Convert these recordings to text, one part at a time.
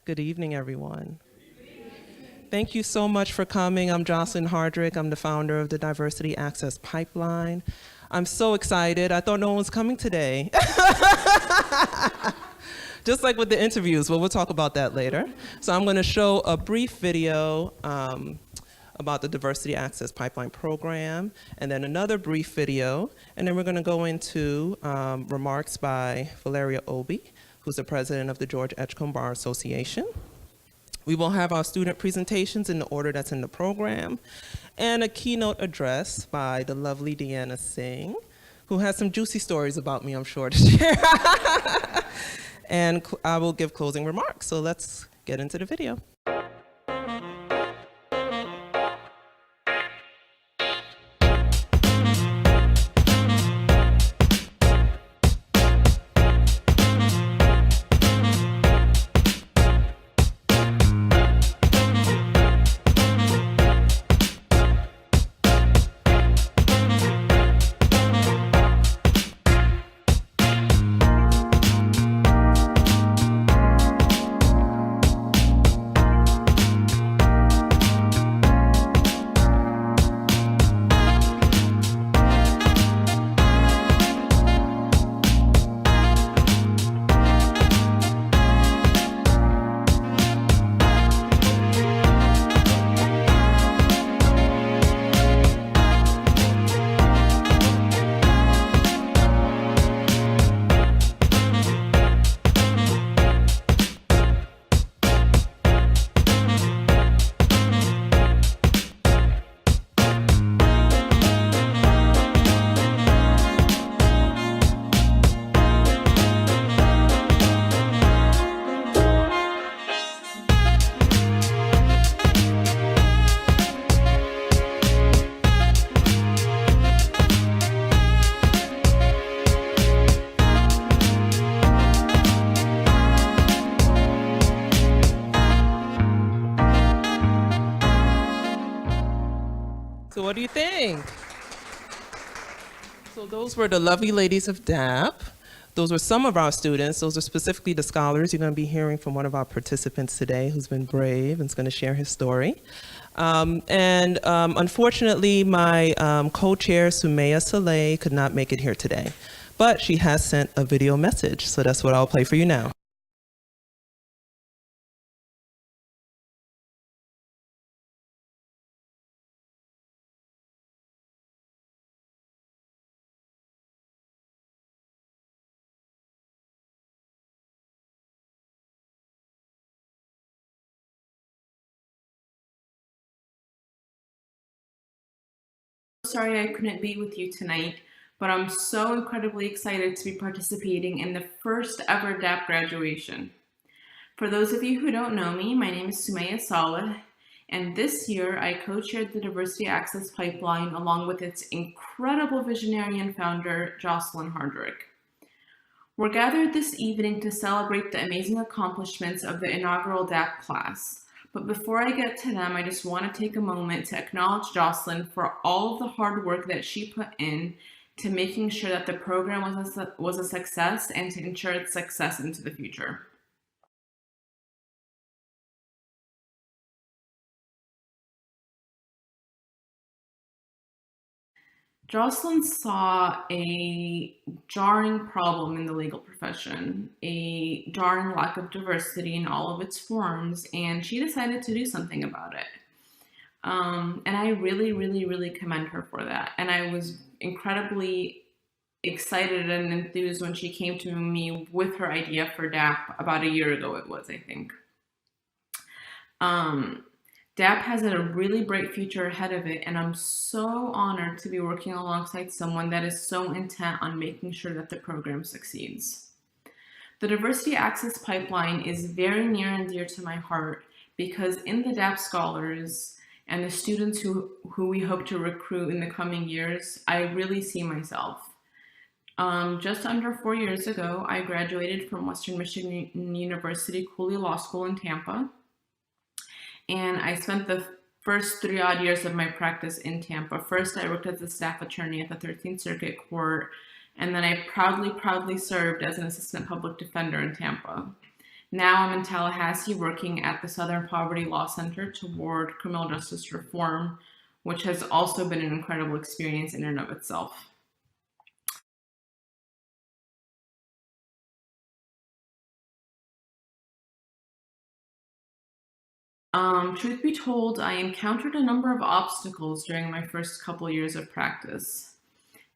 Good evening, everyone. Thank you so much for coming. I'm Jocelyn Hardrick. I'm the founder of the Diversity Access Pipeline. I'm so excited. I thought no one was coming today. Just like with the interviews, but we'll talk about that later. So I'm going to show a brief video about the Diversity Access Pipeline program, and then another brief video, and then we're going to go into remarks by Valeria Obi, who's the president of the George Edgecombe Bar Association. We will have our student presentations in the order that's in the program, and a keynote address by the lovely Deanna Singh, who has some juicy stories about me, I'm sure, to share. And I will give closing remarks. So let's get into the video. So what do you think? So those were the lovely ladies of DAP. Those were some of our students. Those are specifically the scholars. You're going to be hearing from one of our participants today who's been brave and is going to share his story. Unfortunately, my co-chair, Sumaya Saleh, could not make it here today. But she has sent a video message, so that's what I'll play for you now. Sorry I couldn't be with you tonight, but I'm so incredibly excited to be participating in the first ever DAP graduation. For those of you who don't know me, my name is Sumaya Saleh, and this year I co-chaired the Diversity Access Pipeline along with its incredible visionary and founder, Jocelyn Hardrick. We're gathered this evening to celebrate the amazing accomplishments of the inaugural DAP class. But before I get to them, I just want to take a moment to acknowledge Jocelyn for all of the hard work that she put in to making sure that the program was a success and to ensure its success into the future. Jocelyn saw a jarring problem in the legal profession, a jarring lack of diversity in all of its forms, and she decided to do something about it. And I really commend her for that. And I was incredibly excited and enthused when she came to me with her idea for DAP about a year ago, it was, I think. DAP has a really bright future ahead of it, and I'm so honored to be working alongside someone that is so intent on making sure that the program succeeds. The Diversity Access Pipeline is very near and dear to my heart because in the DAP scholars and the students who we hope to recruit in the coming years, I really see myself. Just under 4 years ago, I graduated from Western Michigan University Cooley Law School in Tampa. And I spent the first 3 odd years of my practice in Tampa. First, I worked as a staff attorney at the 13th Circuit Court, and then I proudly served as an assistant public defender in Tampa. Now I'm in Tallahassee working at the Southern Poverty Law Center toward criminal justice reform, which has also been an incredible experience in and of itself. Truth be told, I encountered a number of obstacles during my first couple years of practice.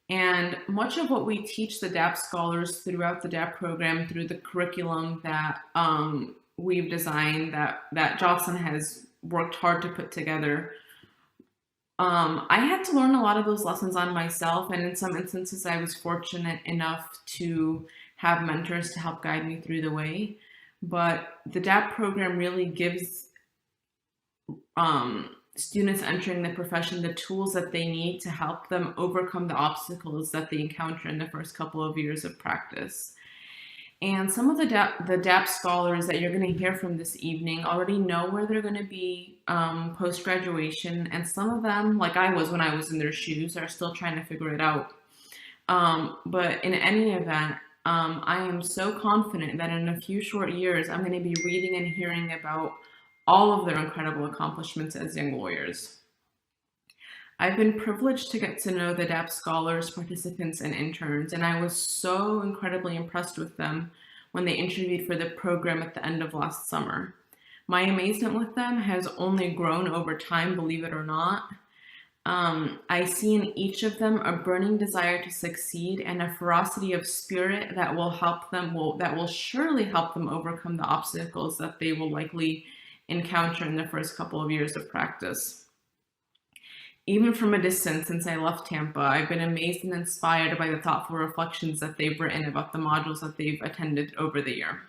And much of what we teach the DAP scholars throughout the DAP program, through the curriculum that we've designed, that Jocelyn has worked hard to put together, I had to learn a lot of those lessons on myself, and in some instances I was fortunate enough to have mentors to help guide me through the way. But the DAP program really gives students entering the profession the tools that they need to help them overcome the obstacles that they encounter in the first couple of years of practice. And some of the DAP scholars that you're going to hear from this evening already know where they're going to be post-graduation, and some of them, like I was when I was in their shoes, are still trying to figure it out. But in any event, I am so confident that in a few short years, I'm going to be reading and hearing about all of their incredible accomplishments as young lawyers. I've been privileged to get to know the DAP scholars, participants, and interns, and I was so incredibly impressed with them when they interviewed for the program at the end of last summer. My amazement with them has only grown over time, believe it or not. I see in each of them a burning desire to succeed and a ferocity of spirit that will surely help them overcome the obstacles that they will likely encounter in the first couple of years of practice. Even from a distance since I left Tampa, I've been amazed and inspired by the thoughtful reflections that they've written about the modules that they've attended over the year.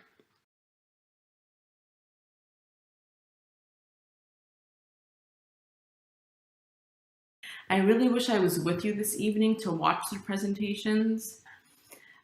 I really wish I was with you this evening to watch the presentations.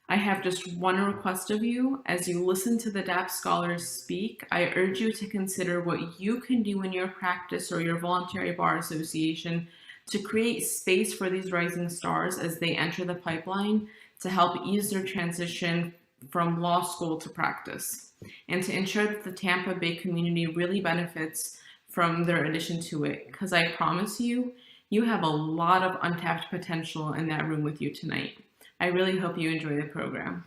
I have just one request of you. As you listen to the DAP scholars speak, I urge you to consider what you can do in your practice or your voluntary bar association to create space for these rising stars as they enter the pipeline to help ease their transition from law school to practice, and to ensure that the Tampa Bay community really benefits from their addition to it. Because I promise you, you have a lot of untapped potential in that room with you tonight. I really hope you enjoy the program.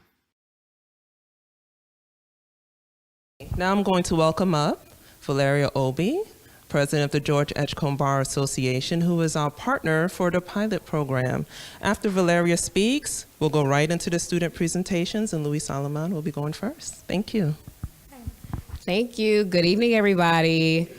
Now I'm going to welcome up Valeria Obi, President of the George Edgecombe Bar Association, who is our partner for the pilot program. After Valeria speaks, we'll go right into the student presentations, and Luis Aleman will be going first. Thank you. Thank you. Good evening, everybody.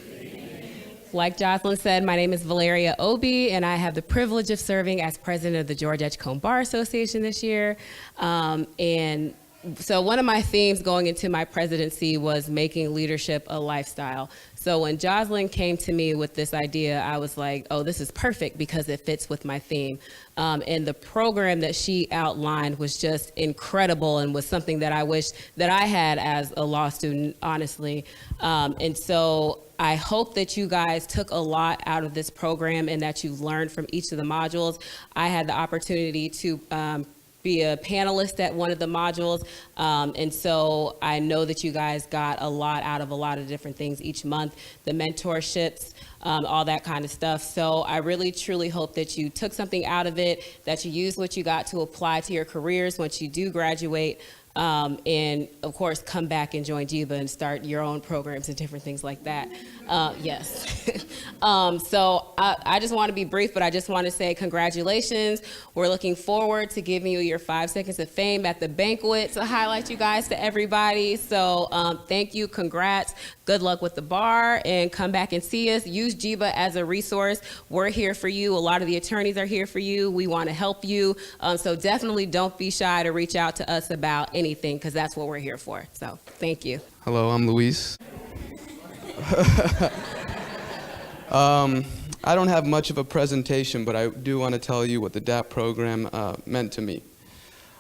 Like Jocelyn said, my name is Valeria Obi, and I have the privilege of serving as president of the George Edgecombe Bar Association this year. And so one of my themes going into my presidency was making leadership a lifestyle. So when Jocelyn came to me with this idea, I was like, oh, this is perfect because it fits with my theme. And the program that she outlined was just incredible and was something that I wish that I had as a law student, honestly. And so I hope that you guys took a lot out of this program and that you learned from each of the modules. I had the opportunity to be a panelist at one of the modules. And so I know that you guys got a lot out of a lot of different things each month, the mentorships, all that kind of stuff. So I really, truly hope that you took something out of it, that you used what you got to apply to your careers once you do graduate. And of course, come back and join JIBA and start your own programs and different things like that. Yes. So I just want to be brief, but I just want to say congratulations. We're looking forward to giving you your 5 seconds of fame at the banquet to highlight you guys to everybody. So thank you, congrats, good luck with the bar, and come back and see us. Use JIBA as a resource. We're here for you. A lot of the attorneys are here for you. We want to help you. So definitely don't be shy to reach out to us about anything, because that's what we're here for. So thank you. Hello, I'm Luis. I don't have much of a presentation, but I do want to tell you what the DAP program meant to me.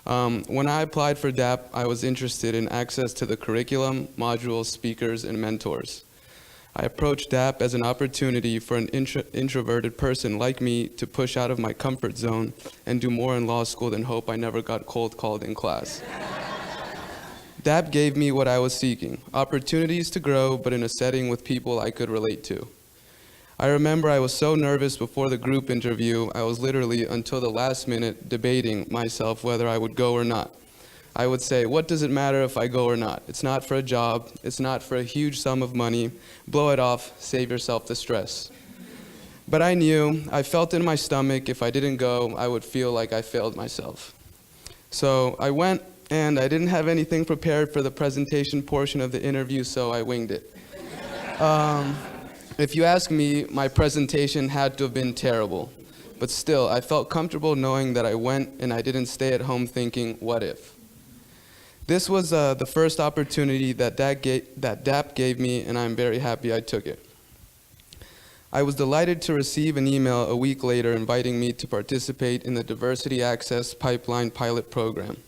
When I applied for DAP, I was interested in access to the curriculum, modules, speakers, and mentors. I approached DAP as an opportunity for an introverted person like me to push out of my comfort zone and do more in law school than hope I never got cold called in class. DAP gave me what I was seeking, opportunities to grow, but in a setting with people I could relate to. I remember I was so nervous before the group interview, I was literally, until the last minute, debating myself whether I would go or not. I would say, what does it matter if I go or not? It's not for a job, it's not for a huge sum of money. Blow it off, save yourself the stress. But I knew, I felt in my stomach, if I didn't go, I would feel like I failed myself. So I went, and I didn't have anything prepared for the presentation portion of the interview, so I winged it. If you ask me, my presentation had to have been terrible. But still, I felt comfortable knowing that I went and I didn't stay at home thinking, what if? This was the first opportunity that DAP gave me, and I'm very happy I took it. I was delighted to receive an email a week later inviting me to participate in the Diversity Access Pipeline Pilot Program.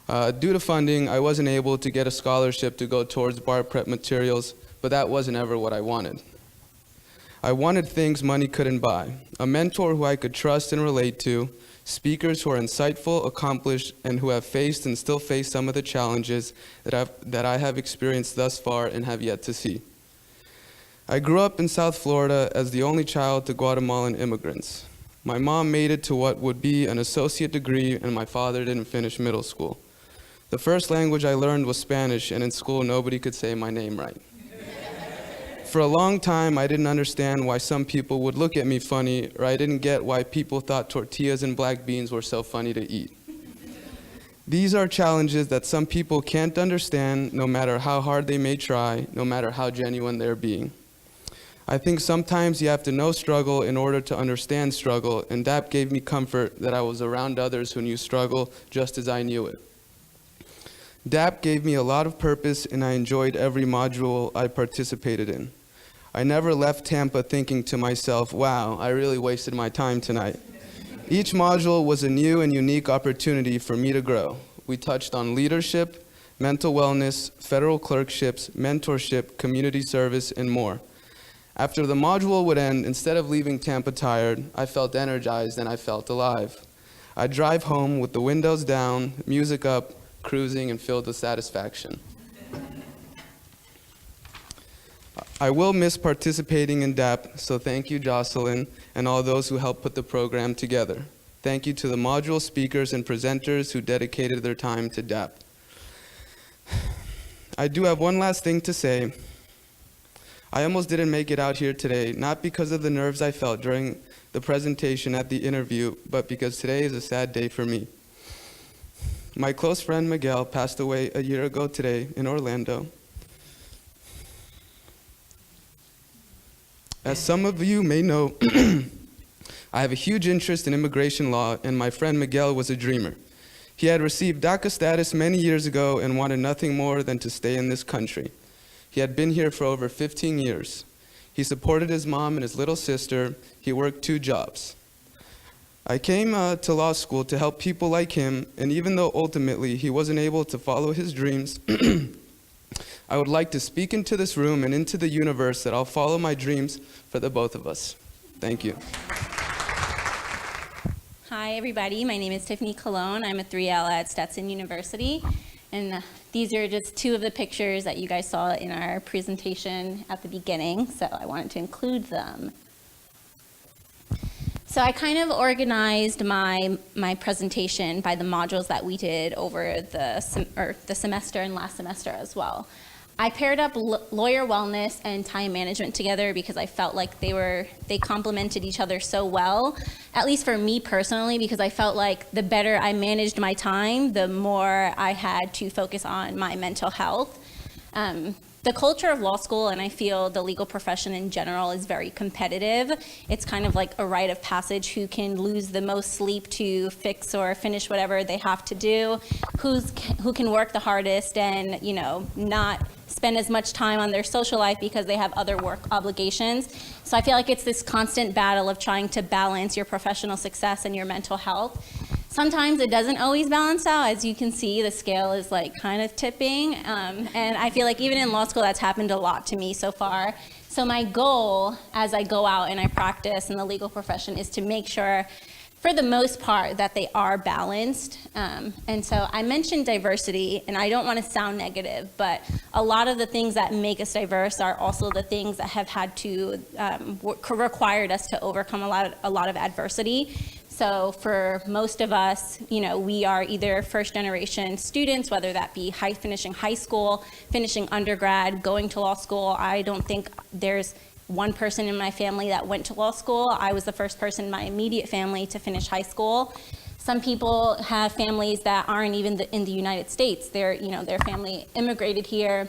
Due to funding, I wasn't able to get a scholarship to go towards bar prep materials, but that wasn't ever what I wanted. I wanted things money couldn't buy, a mentor who I could trust and relate to, speakers who are insightful, accomplished, and who have faced and still face some of the challenges that I have experienced thus far and have yet to see. I grew up in South Florida as the only child to Guatemalan immigrants. My mom made it to what would be an associate degree, and my father didn't finish middle school. The first language I learned was Spanish, and in school nobody could say my name right. For a long time, I didn't understand why some people would look at me funny, or I didn't get why people thought tortillas and black beans were so funny to eat. These are challenges that some people can't understand, no matter how hard they may try, no matter how genuine they're being. I think sometimes you have to know struggle in order to understand struggle, and DAP gave me comfort that I was around others who knew struggle just as I knew it. DAP gave me a lot of purpose, and I enjoyed every module I participated in. I never left Tampa thinking to myself, wow, I really wasted my time tonight. Each module was a new and unique opportunity for me to grow. We touched on leadership, mental wellness, federal clerkships, mentorship, community service, and more. After the module would end, instead of leaving Tampa tired, I felt energized and I felt alive. I'd drive home with the windows down, music up, cruising, and filled with satisfaction. I will miss participating in DAP, so thank you, Jocelyn, and all those who helped put the program together. Thank you to the module speakers and presenters who dedicated their time to DAP. I do have one last thing to say. I almost didn't make it out here today, not because of the nerves I felt during the presentation at the interview, but because today is a sad day for me. My close friend Miguel passed away a year ago today in Orlando. As some of you may know, I have a huge interest in immigration law, and my friend Miguel was a dreamer. He had received DACA status many years ago and wanted nothing more than to stay in this country. He had been here for over 15 years. He supported his mom and his little sister. He worked 2 jobs. I came to law school to help people like him, and even though ultimately he wasn't able to follow his dreams, I would like to speak into this room and into the universe that I'll follow my dreams for the both of us. Thank you. Hi, everybody. My name is Tiffany Colon. I'm a 3L at Stetson University. And these are just 2 of the pictures that you guys saw in our presentation at the beginning, so I wanted to include them. So I kind of organized my presentation by the modules that we did over the semester and last semester as well. I paired up lawyer wellness and time management together because I felt like they complemented each other so well, at least for me personally, because I felt like the better I managed my time, the more I had to focus on my mental health. The culture of law school, and I feel the legal profession in general, is very competitive. It's kind of like a rite of passage who can lose the most sleep to fix or finish whatever they have to do, who can work the hardest and, not spend as much time on their social life because they have other work obligations. So I feel like it's this constant battle of trying to balance your professional success and your mental health. Sometimes it doesn't always balance out. As you can see, the scale is kind of tipping. And I feel like even in law school, that's happened a lot to me so far. So my goal as I go out and I practice in the legal profession is to make sure for the most part, that they are balanced. And so I mentioned diversity, and I don't want to sound negative, but a lot of the things that make us diverse are also the things that have had to, required us to overcome a lot of adversity. So for most of us, we are either first generation students, whether that be finishing high school, finishing undergrad, going to law school. I don't think there's one person in my family that went to law school. I was the first person in my immediate family to finish high school. Some people have families that aren't even in the United States. Their family immigrated here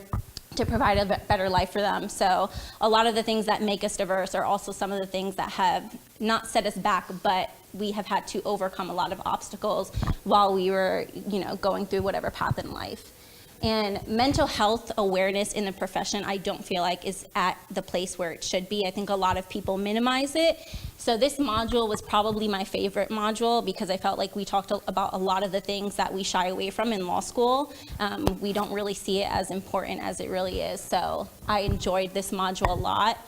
to provide a better life for them. So a lot of the things that make us diverse are also some of the things that have not set us back, but we have had to overcome a lot of obstacles while we were, going through whatever path in life. And mental health awareness in the profession, I don't feel like is at the place where it should be. I think a lot of people minimize it. So this module was probably my favorite module because I felt like we talked about a lot of the things that we shy away from in law school. We don't really see it as important as it really is. So I enjoyed this module a lot.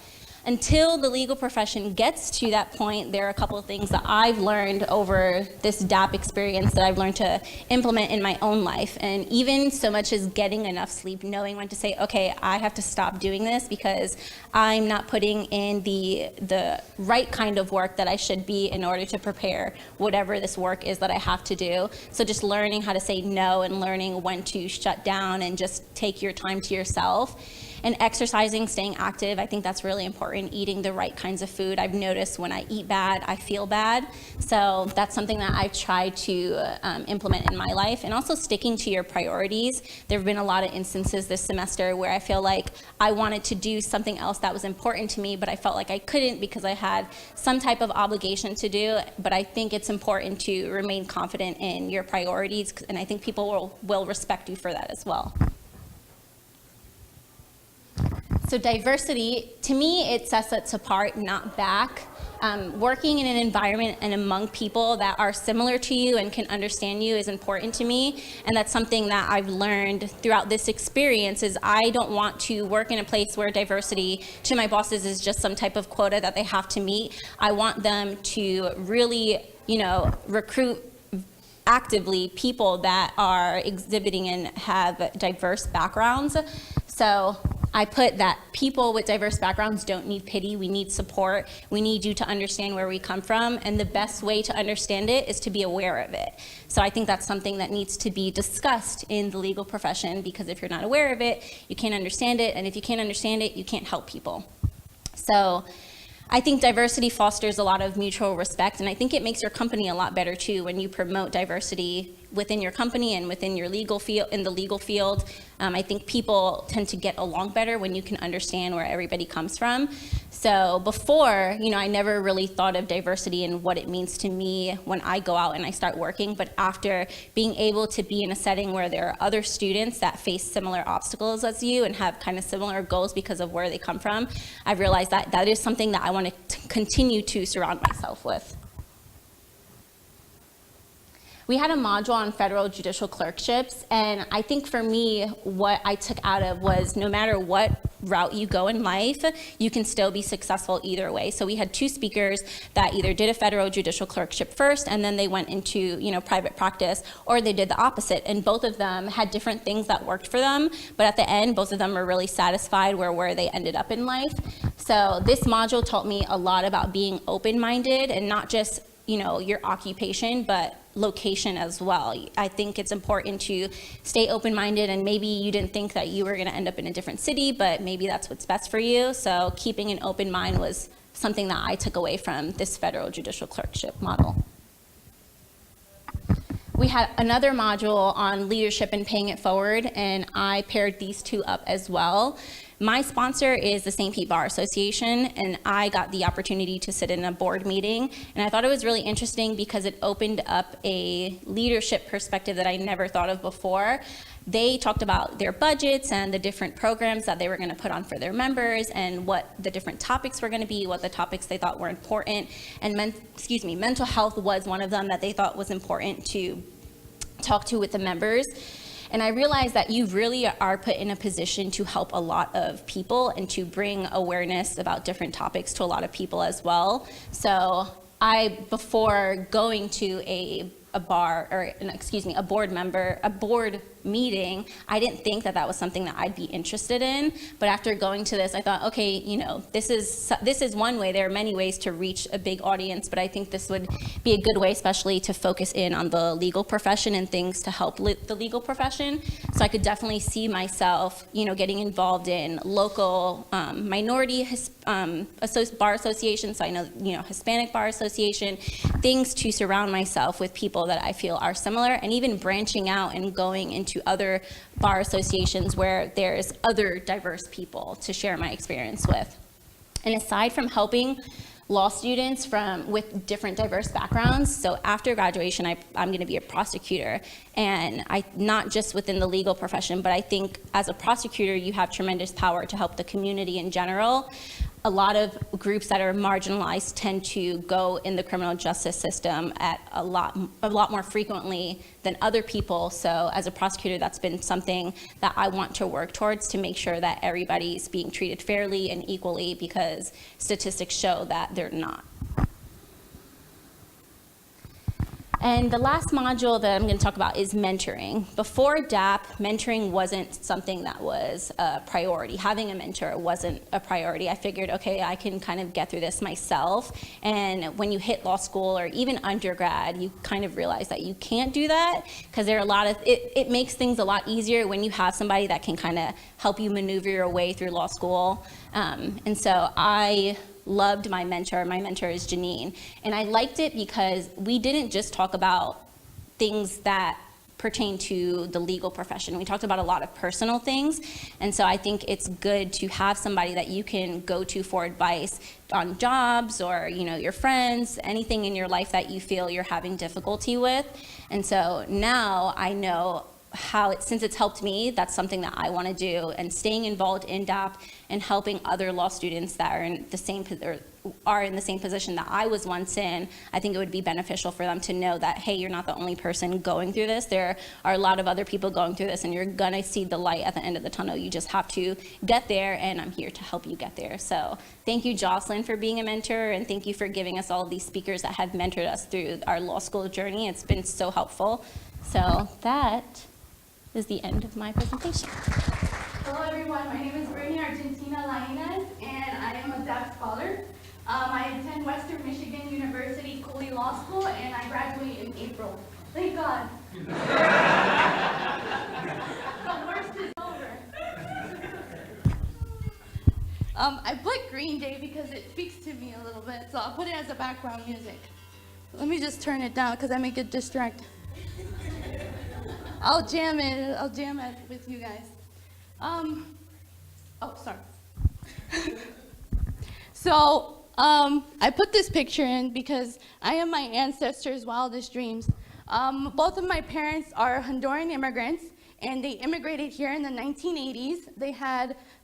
Until the legal profession gets to that point, there are a couple of things that I've learned over this DAP experience that I've learned to implement in my own life. And even so much as getting enough sleep, knowing when to say, okay, I have to stop doing this because I'm not putting in the right kind of work that I should be in order to prepare whatever this work is that I have to do. So just learning how to say no and learning when to shut down and just take your time to yourself. And exercising, staying active, I think that's really important. Eating the right kinds of food. I've noticed when I eat bad, I feel bad. So that's something that I've tried to implement in my life. And also sticking to your priorities. There have been a lot of instances this semester where I feel like I wanted to do something else that was important to me, but I felt like I couldn't because I had some type of obligation to do. But I think it's important to remain confident in your priorities, and I think people will respect you for that as well. So diversity, to me, it sets us apart, not back. Working in an environment and among people that are similar to you and can understand you is important to me. And that's something that I've learned throughout this experience is I don't want to work in a place where diversity to my bosses is just some type of quota that they have to meet. I want them to really, recruit actively people that are exhibiting and have diverse backgrounds. So I put that people with diverse backgrounds don't need pity, we need support. We need you to understand where we come from, and the best way to understand it is to be aware of it. So I think that's something that needs to be discussed in the legal profession, because if you're not aware of it, you can't understand it, and if you can't understand it, you can't help people. So I think diversity fosters a lot of mutual respect, and I think it makes your company a lot better too when you promote diversity within your company and within your legal field, in the legal field. I think people tend to get along better when you can understand where everybody comes from. So before, I never really thought of diversity and what it means to me when I go out and I start working, but after being able to be in a setting where there are other students that face similar obstacles as you and have kind of similar goals because of where they come from, I've realized that that is something that I want to continue to surround myself with. We had a module on federal judicial clerkships, and I think for me, what I took out of was no matter what route you go in life, you can still be successful either way. So we had two speakers that either did a federal judicial clerkship first, and then they went into private practice, or they did the opposite, and both of them had different things that worked for them, but at the end, both of them were really satisfied where they ended up in life. So this module taught me a lot about being open-minded and not just your occupation, but location as well. I think it's important to stay open-minded, and maybe you didn't think that you were going to end up in a different city, but maybe that's what's best for you. So keeping an open mind was something that I took away from this federal judicial clerkship model. We had another module on leadership and paying it forward, and I paired these two up as well. My sponsor is the St. Pete Bar Association, and I got the opportunity to sit in a board meeting, and I thought it was really interesting because it opened up a leadership perspective that I never thought of before. They talked about their budgets and the different programs that they were going to put on for their members and what the different topics were going to be, what the topics they thought were important, and mental health was one of them that they thought was important to talk to with the members. And I realized that you really are put in a position to help a lot of people and to bring awareness about different topics to a lot of people as well. So before going to a board meeting, I didn't think that was something that I'd be interested in. But after going to this, I thought, okay, this is one way. There are many ways to reach a big audience, but I think this would be a good way, especially to focus in on the legal profession and things to help the legal profession. So I could definitely see myself, getting involved in local minority bar associations. So I know, Hispanic Bar Association, things to surround myself with people that I feel are similar, and even branching out and going into other bar associations where there's other diverse people to share my experience with. And aside from helping law students with different diverse backgrounds, so after graduation, I'm going to be a prosecutor, and not just within the legal profession, but I think as a prosecutor, you have tremendous power to help the community in general. A lot of groups that are marginalized tend to go in the criminal justice system at a lot more frequently than other people. So as a prosecutor, that's been something that I want to work towards, to make sure that everybody's being treated fairly and equally, because statistics show that they're not. And the last module that I'm going to talk about is mentoring. Before DAP, mentoring wasn't something that was a priority. Having a mentor wasn't a priority. I figured, okay, I can kind of get through this myself. And when you hit law school or even undergrad, you kind of realize that you can't do that, because there are a lot of, it makes things a lot easier when you have somebody that can kind of help you maneuver your way through law school. And so I loved my mentor. My mentor is Janine. And I liked it because we didn't just talk about things that pertain to the legal profession. We talked about a lot of personal things. And so I think it's good to have somebody that you can go to for advice on jobs or, your friends, anything in your life that you feel you're having difficulty with. And so now I know since it's helped me, that's something that I want to do, and staying involved in DAP and helping other law students that are in the same position that I was once in. I think it would be beneficial for them to know that, hey, you're not the only person going through this. There are a lot of other people going through this, and you're gonna see the light at the end of the tunnel. You just have to get there, and I'm here to help you get there. So thank you, Jocelyn, for being a mentor, and thank you for giving us all of these speakers that have mentored us through our law school journey. It's been so helpful. So that is the end of my presentation. Hello everyone, my name is Brittney Lainez, and I am a DAP scholar. I attend Western Michigan University Cooley Law School, and I graduate in April. Thank God. The worst is over. I put Green Day because it speaks to me a little bit, so I'll put it as a background music. Let me just turn it down because I may get distracted. I'll jam it with you guys. Sorry. So, I put this picture in because I am my ancestors' wildest dreams. Both of my parents are Honduran immigrants, and they immigrated here in the 1980s.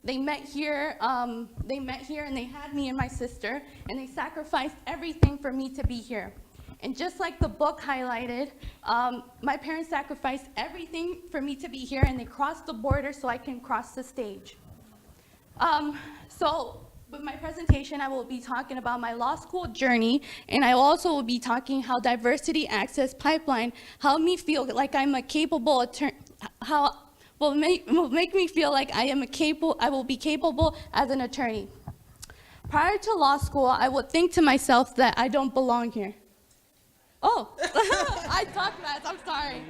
They met here and they had me and my sister, and they sacrificed everything for me to be here. And just like the book highlighted, my parents sacrificed everything for me to be here, and they crossed the border so I can cross the stage. So with my presentation, I will be talking about my law school journey, and I also will be talking how Diversity Access Pipeline helped me feel like I'm a capable attorney, will make me feel like I will be capable as an attorney. Prior to law school, I would think to myself that I don't belong here. Oh, I talk fast, I'm sorry.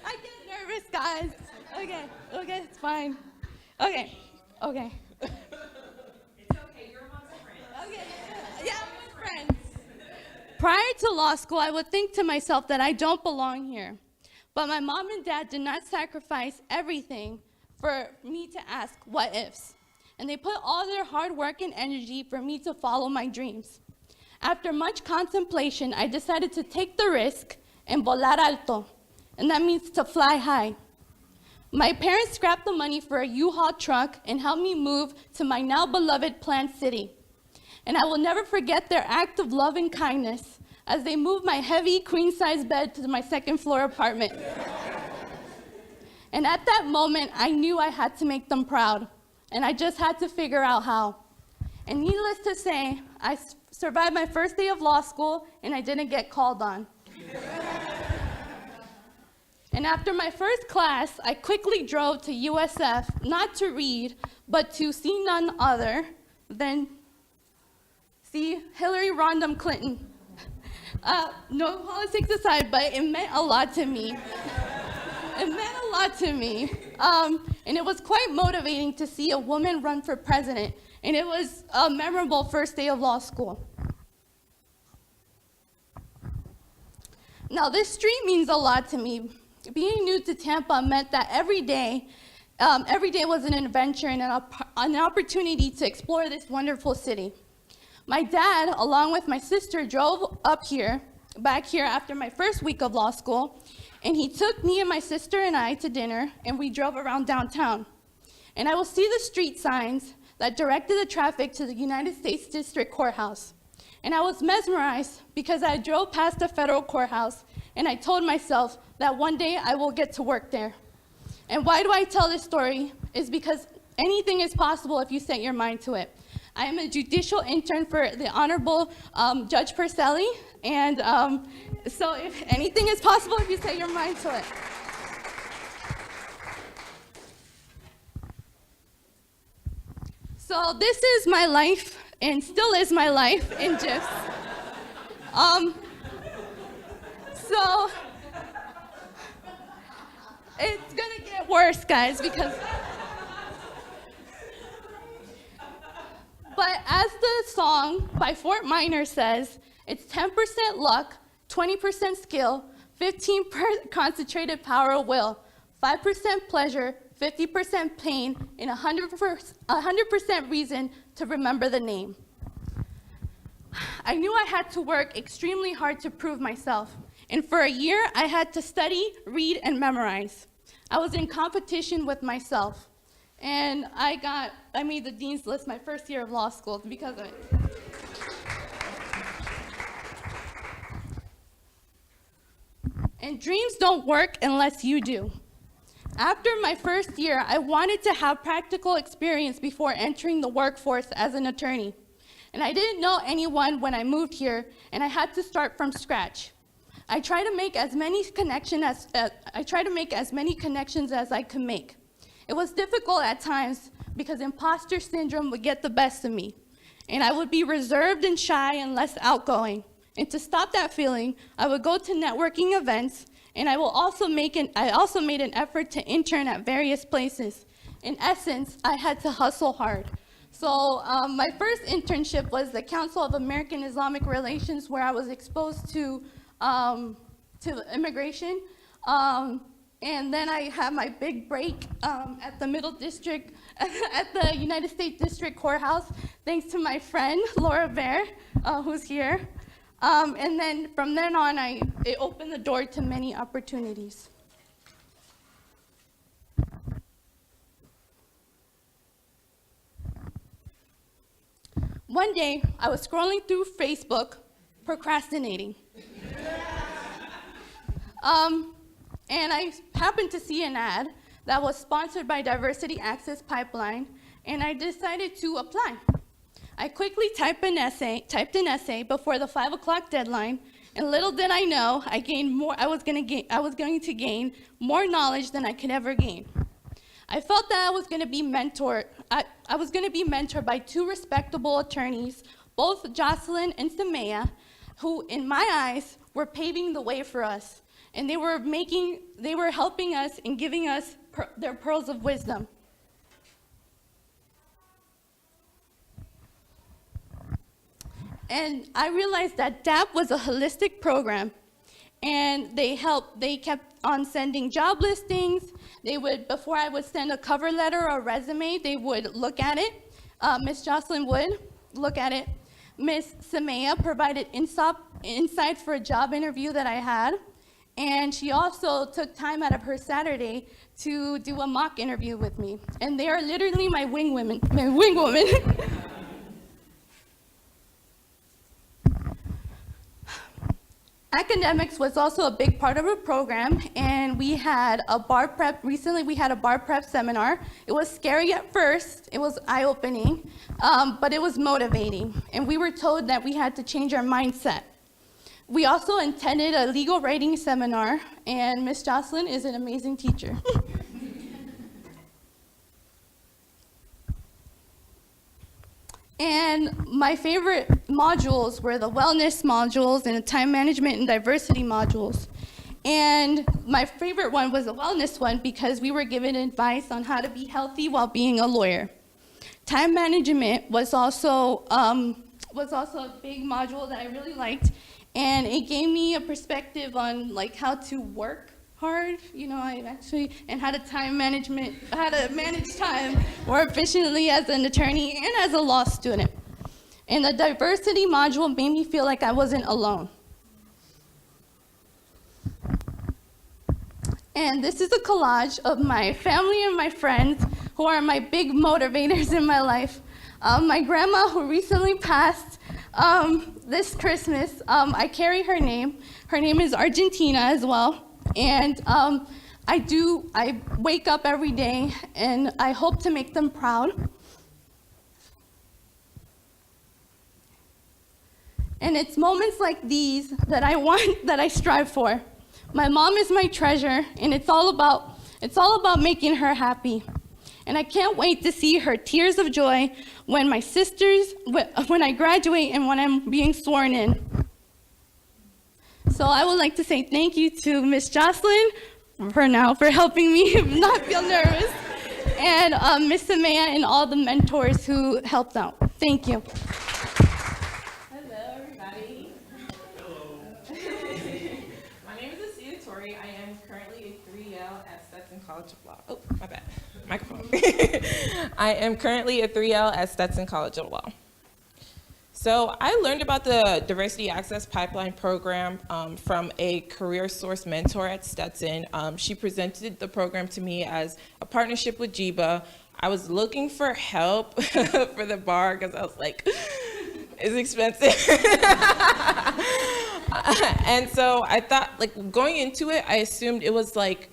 I get nervous, guys. Okay, it's fine. Okay. It's okay, you're amongst friends. Okay, yeah, I'm with friends. Prior to law school, I would think to myself that I don't belong here. But my mom and dad did not sacrifice everything for me to ask what ifs. And they put all their hard work and energy for me to follow my dreams. After much contemplation, I decided to take the risk and volar alto, and that means to fly high. My parents scrapped the money for a U-Haul truck and helped me move to my now beloved Plant City. And I will never forget their act of love and kindness as they moved my heavy queen-size bed to my second-floor apartment. And at that moment, I knew I had to make them proud, and I just had to figure out how. And needless to say, I survived my first day of law school, and I didn't get called on. And after my first class, I quickly drove to USF, not to read, but to see none other than see Hillary Rodham Clinton. No politics aside, but it meant a lot to me. It meant a lot to me. And it was quite motivating to see a woman run for president. And it was a memorable first day of law school. Now, this street means a lot to me. Being new to Tampa meant that every day was an adventure and an opportunity to explore this wonderful city. My dad, along with my sister, drove back here after my first week of law school, and he took me and my sister and I to dinner, and we drove around downtown. And I will see the street signs that directed the traffic to the United States District Courthouse. And I was mesmerized because I drove past the federal courthouse, and I told myself that one day I will get to work there. And why do I tell this story? Is because anything is possible if you set your mind to it. I am a judicial intern for the Honorable Judge Purcelli, and so if anything is possible if you set your mind to it. So this is my life, and still is my life in GIFs. So it's gonna get worse, guys, because. But as the song by Fort Minor says, it's 10% luck, 20% skill, 15% concentrated power of will, 5% pleasure, 50% pain, and 100% reason to remember the name. I knew I had to work extremely hard to prove myself. And for a year, I had to study, read, and memorize. I was in competition with myself. And I made the dean's list my first year of law school because of it. And dreams don't work unless you do. After my first year, I wanted to have practical experience before entering the workforce as an attorney. And I didn't know anyone when I moved here, and I had to start from scratch. I tried to make as many connections as I could make. It was difficult at times because imposter syndrome would get the best of me, and I would be reserved and shy and less outgoing. And to stop that feeling, I would go to networking events, and I also made an effort to intern at various places. In essence, I had to hustle hard. So my first internship was the Council of American Islamic Relations, where I was exposed to immigration. And then I had my big break at the Middle District, at the United States District Courthouse, thanks to my friend, Laura Bear, who's here. And then from then on, it opened the door to many opportunities. One day, I was scrolling through Facebook, procrastinating. And I happened to see an ad that was sponsored by Diversity Access Pipeline, and I decided to apply. I quickly typed an essay before the 5 o'clock deadline, and little did I know I was going to gain more knowledge than I could ever gain. I felt that I was going to be mentored by two respectable attorneys, both Jocelyn and Samaya, who, in my eyes, were paving the way for us. And they were helping us and giving us their pearls of wisdom. And I realized that DAP was a holistic program, and they kept on sending job listings. Before I would send a cover letter or a resume, they would look at it. Miss Jocelyn would look at it. Miss Samaya provided insight for a job interview that I had. And she also took time out of her Saturday to do a mock interview with me. And they are literally my wing women. Academics was also a big part of our program, and we had a bar prep. Recently, we had a bar prep seminar. It was scary at first. It was eye-opening, but it was motivating. And we were told that we had to change our mindset. We also attended a legal writing seminar, and Miss Jocelyn is an amazing teacher. And my favorite modules were the wellness modules and the time management and diversity modules. And my favorite one was the wellness one because we were given advice on how to be healthy while being a lawyer. Time management was also a big module that I really liked, and it gave me a perspective on like how to work hard, and how to manage time more efficiently as an attorney and as a law student. And the diversity module made me feel like I wasn't alone. And this is a collage of my family and my friends who are my big motivators in my life. My grandma, who recently passed this Christmas, I carry her name. Her name is Argentina as well. And I wake up every day and I hope to make them proud. And it's moments like these that I strive for. My mom is my treasure, and it's all about making her happy. And I can't wait to see her tears of joy when I graduate and when I'm being sworn in. So I would like to say thank you to Miss Jocelyn for helping me not feel nervous, and Miss Samaya and all the mentors who helped out. Thank you. Hello, everybody. Hello. My name is Assita Toure. I am currently a 3L at Stetson College of Law. Oh, my bad. Microphone. I am currently a 3L at Stetson College of Law. So I learned about the Diversity Access Pipeline program from a career source mentor at Stetson. She presented the program to me as a partnership with JIBA. I was looking for help for the bar because I was like, it's expensive. And so I thought, like, going into it, I assumed it was like,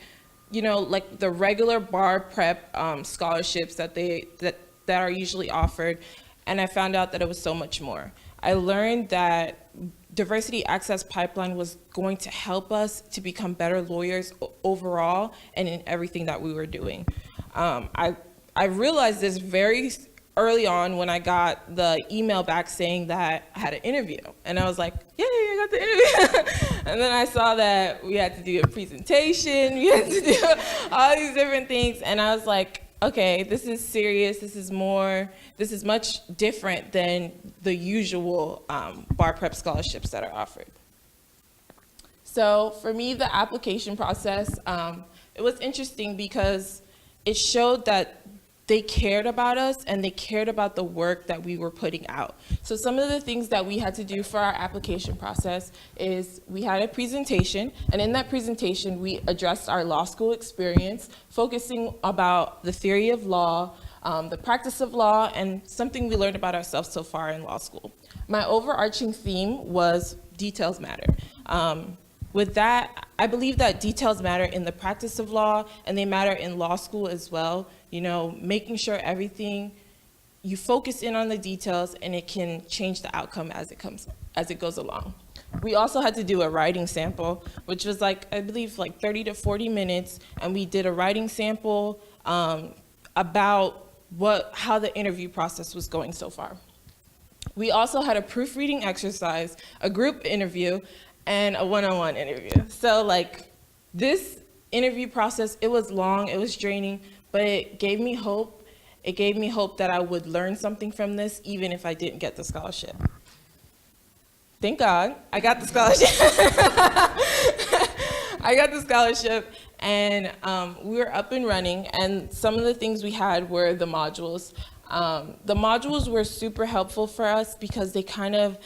like the regular bar prep scholarships that are usually offered. And I found out that it was so much more. I learned that Diversity Access Pipeline was going to help us to become better lawyers overall and in everything that we were doing. I realized this very early on when I got the email back saying that I had an interview. And I was like, yay, I got the interview. And then I saw that we had to do a presentation, we had to do all these different things. And I was like, okay, this is serious, this is much different than the usual bar prep scholarships that are offered. So for me, the application process, it was interesting because it showed that they cared about us and they cared about the work that we were putting out. So some of the things that we had to do for our application process is we had a presentation, and in that presentation we addressed our law school experience, focusing about the theory of law, the practice of law, and something we learned about ourselves so far in law school. My overarching theme was details matter. With that, I believe that details matter in the practice of law, and they matter in law school as well. Making sure everything, you focus in on the details and it can change the outcome as it goes along. We also had to do a writing sample, which was I believe 30 to 40 minutes, and we did a writing sample about how the interview process was going so far. We also had a proofreading exercise, a group interview, and a one-on-one interview. So this interview process, it was long, it was draining, but it gave me hope. It gave me hope that I would learn something from this, even if I didn't get the scholarship. Thank God, I got the scholarship. I got the scholarship, and we were up and running, and some of the things we had were the modules. The modules were super helpful for us because they kind of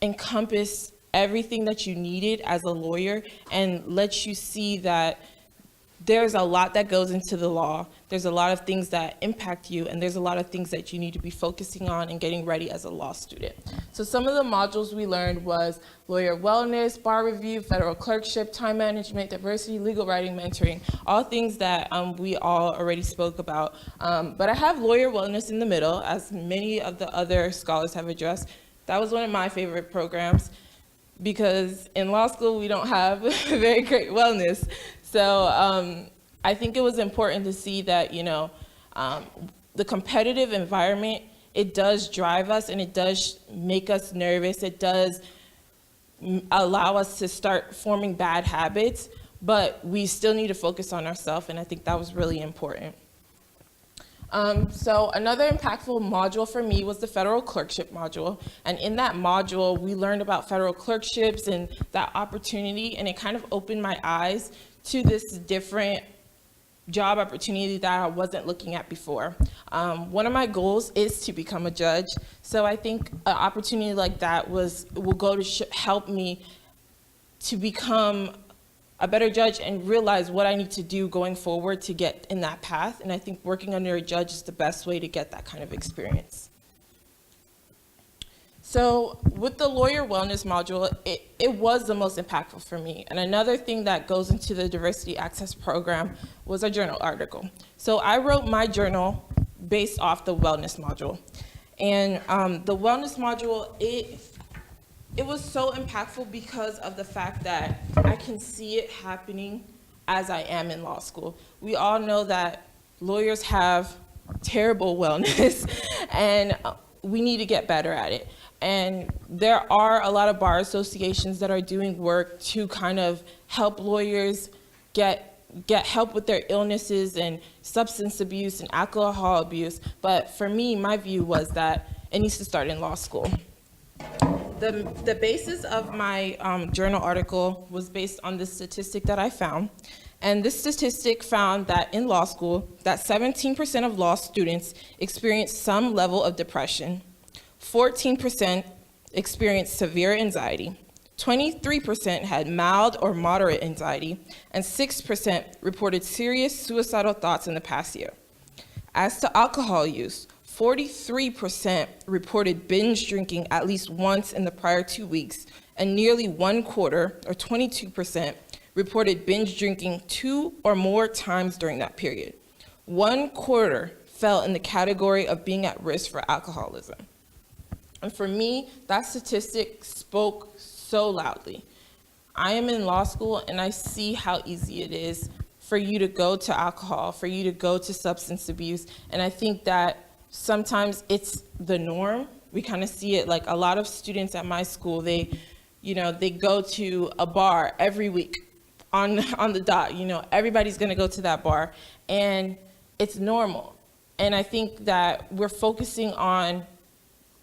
encompass everything that you needed as a lawyer and let you see that there's a lot that goes into the law. There's a lot of things that impact you, and there's a lot of things that you need to be focusing on and getting ready as a law student. So some of the modules we learned was lawyer wellness, bar review, federal clerkship, time management, diversity, legal writing, mentoring, all things that we all already spoke about. But I have lawyer wellness in the middle, as many of the other scholars have addressed. That was one of my favorite programs, because in law school we don't have very great wellness. So I think it was important to see that, the competitive environment, it does drive us and it does make us nervous. It does allow us to start forming bad habits, but we still need to focus on ourselves, and I think that was really important. So another impactful module for me was the federal clerkship module. And in that module, we learned about federal clerkships and that opportunity, and it kind of opened my eyes to this different job opportunity that I wasn't looking at before. One of my goals is to become a judge. So I think an opportunity like that will go to help me to become a better judge and realize what I need to do going forward to get in that path. And I think working under a judge is the best way to get that kind of experience. So with the lawyer wellness module, it was the most impactful for me. And another thing that goes into the diversity access program was a journal article. So I wrote my journal based off the wellness module. And the wellness module, it was so impactful because of the fact that I can see it happening as I am in law school. We all know that lawyers have terrible wellness, and we need to get better at it. And there are a lot of bar associations that are doing work to kind of help lawyers get help with their illnesses and substance abuse and alcohol abuse. But for me, my view was that it needs to start in law school. The basis of my journal article was based on this statistic that I found. And this statistic found that in law school, that 17% of law students experienced some level of depression, 14% experienced severe anxiety, 23% had mild or moderate anxiety, and 6% reported serious suicidal thoughts in the past year. As to alcohol use, 43% reported binge drinking at least once in the prior 2 weeks, and nearly 1/4, or 22%, reported binge drinking 2 or more times during that period. 1/4 fell in the category of being at risk for alcoholism. And for me, that statistic spoke so loudly. I am in law school and I see how easy it is for you to go to alcohol, for you to go to substance abuse. And I think that sometimes it's the norm. We kind of see it, like a lot of students at my school, they go to a bar every week on the dot. Everybody's gonna go to that bar, and it's normal. And I think that we're focusing on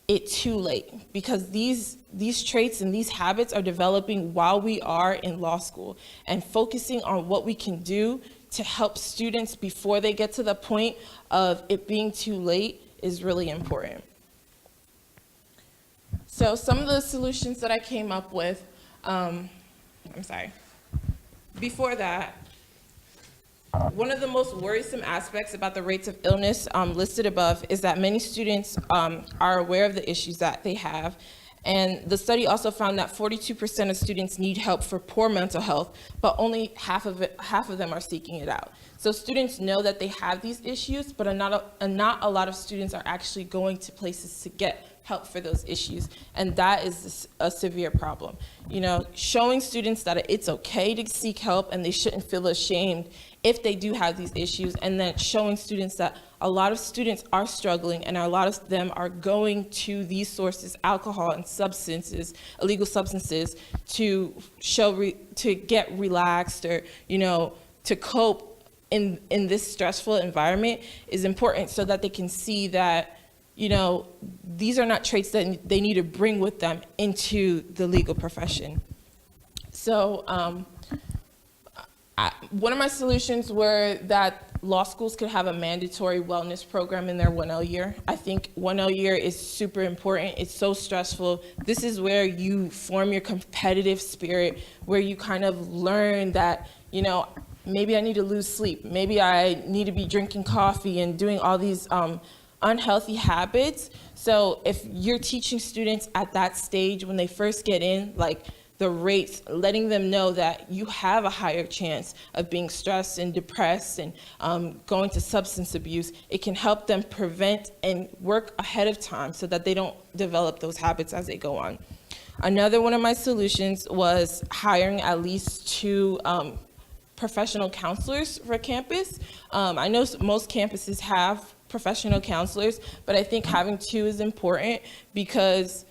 it too late, because these traits and these habits are developing while we are in law school, and focusing on what we can do to help students before they get to the point of it being too late is really important. So some of the solutions that I came up with, before that, one of the most worrisome aspects about the rates of illness listed above is that many students are aware of the issues that they have. And the study also found that 42% of students need help for poor mental health, but only half of them are seeking it out. So students know that they have these issues, but not a lot of students are actually going to places to get help for those issues. And that is a severe problem. Showing students that it's okay to seek help and they shouldn't feel ashamed if they do have these issues, and then showing students that a lot of students are struggling and a lot of them are going to these sources, alcohol and substances, illegal substances, to get relaxed or, to cope in this stressful environment is important, so that they can see that, these are not traits that they need to bring with them into the legal profession. So, one of my solutions were that law schools could have a mandatory wellness program in their 1L year. I think 1L year is super important. It's so stressful. This is where you form your competitive spirit, where you kind of learn that, maybe I need to lose sleep. Maybe I need to be drinking coffee and doing all these unhealthy habits. So if you're teaching students at that stage when they first get in, like the rates, letting them know that you have a higher chance of being stressed and depressed and going to substance abuse, it can help them prevent and work ahead of time so that they don't develop those habits as they go on. Another one of my solutions was hiring at least 2 professional counselors for campus. I know most campuses have professional counselors, but I think having 2 is important because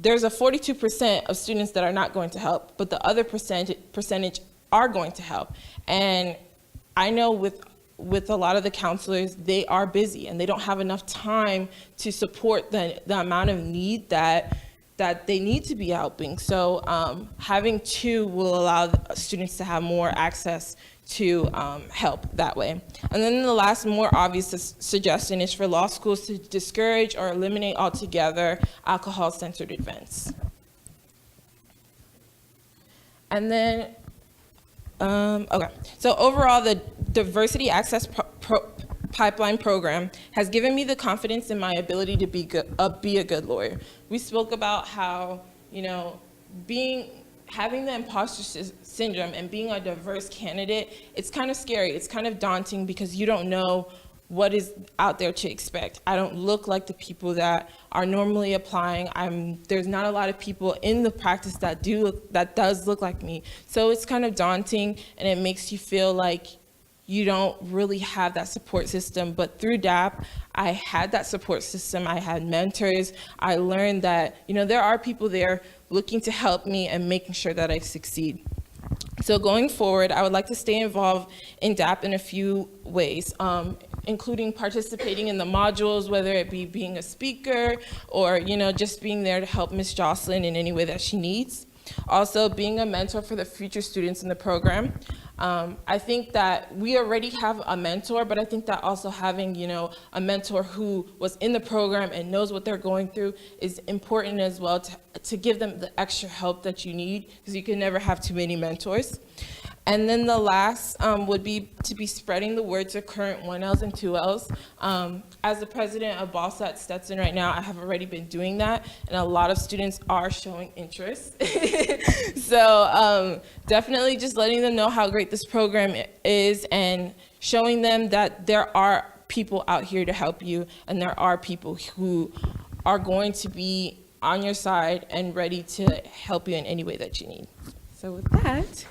there's a 42% of students that are not going to help, but the other percentage are going to help. And I know with a lot of the counselors, they are busy and they don't have enough time to support the amount of need that they need to be helping. So having 2 will allow students to have more access to help that way. And then the last more obvious suggestion is for law schools to discourage or eliminate altogether alcohol-centered events. And then, okay, so overall the Diversity Access Pipeline program has given me the confidence in my ability to be a good lawyer. We spoke about how, you know, having the imposter syndrome and being a diverse candidate, it's kind of scary. It's kind of daunting because you don't know what is out there to expect. I don't look like the people that are normally applying. There's not a lot of people in the practice that does look like me. So it's kind of daunting and it makes you feel like you don't really have that support system. But through DAP, I had that support system. I had mentors. I learned that, you know, there are people there looking to help me and making sure that I succeed. So going forward, I would like to stay involved in DAP in a few ways, including participating in the modules, whether it be being a speaker or, you know, just being there to help Ms. Jocelyn in any way that she needs. Also, being a mentor for the future students in the program. I think that we already have a mentor, but I think that also having, you know, a mentor who was in the program and knows what they're going through is important as well to give them the extra help that you need, because you can never have too many mentors. And then the last would be to be spreading the word to current 1Ls and 2Ls. As the president of BALSA at Stetson right now, I have already been doing that, and a lot of students are showing interest. So definitely just letting them know how great this program is and showing them that there are people out here to help you, and there are people who are going to be on your side and ready to help you in any way that you need. So with that.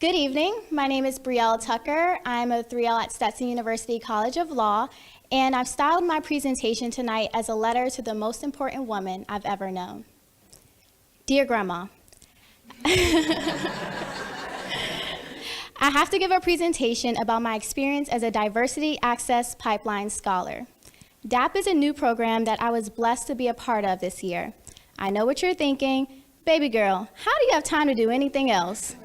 Good evening. My name is Brielle Tucker. I'm a 3L at Stetson University College of Law, and I've styled my presentation tonight as a letter to the most important woman I've ever known. Dear Grandma, I have to give a presentation about my experience as a Diversity Access Pipeline Scholar. DAP is a new program that I was blessed to be a part of this year. I know what you're thinking. Baby girl, how do you have time to do anything else?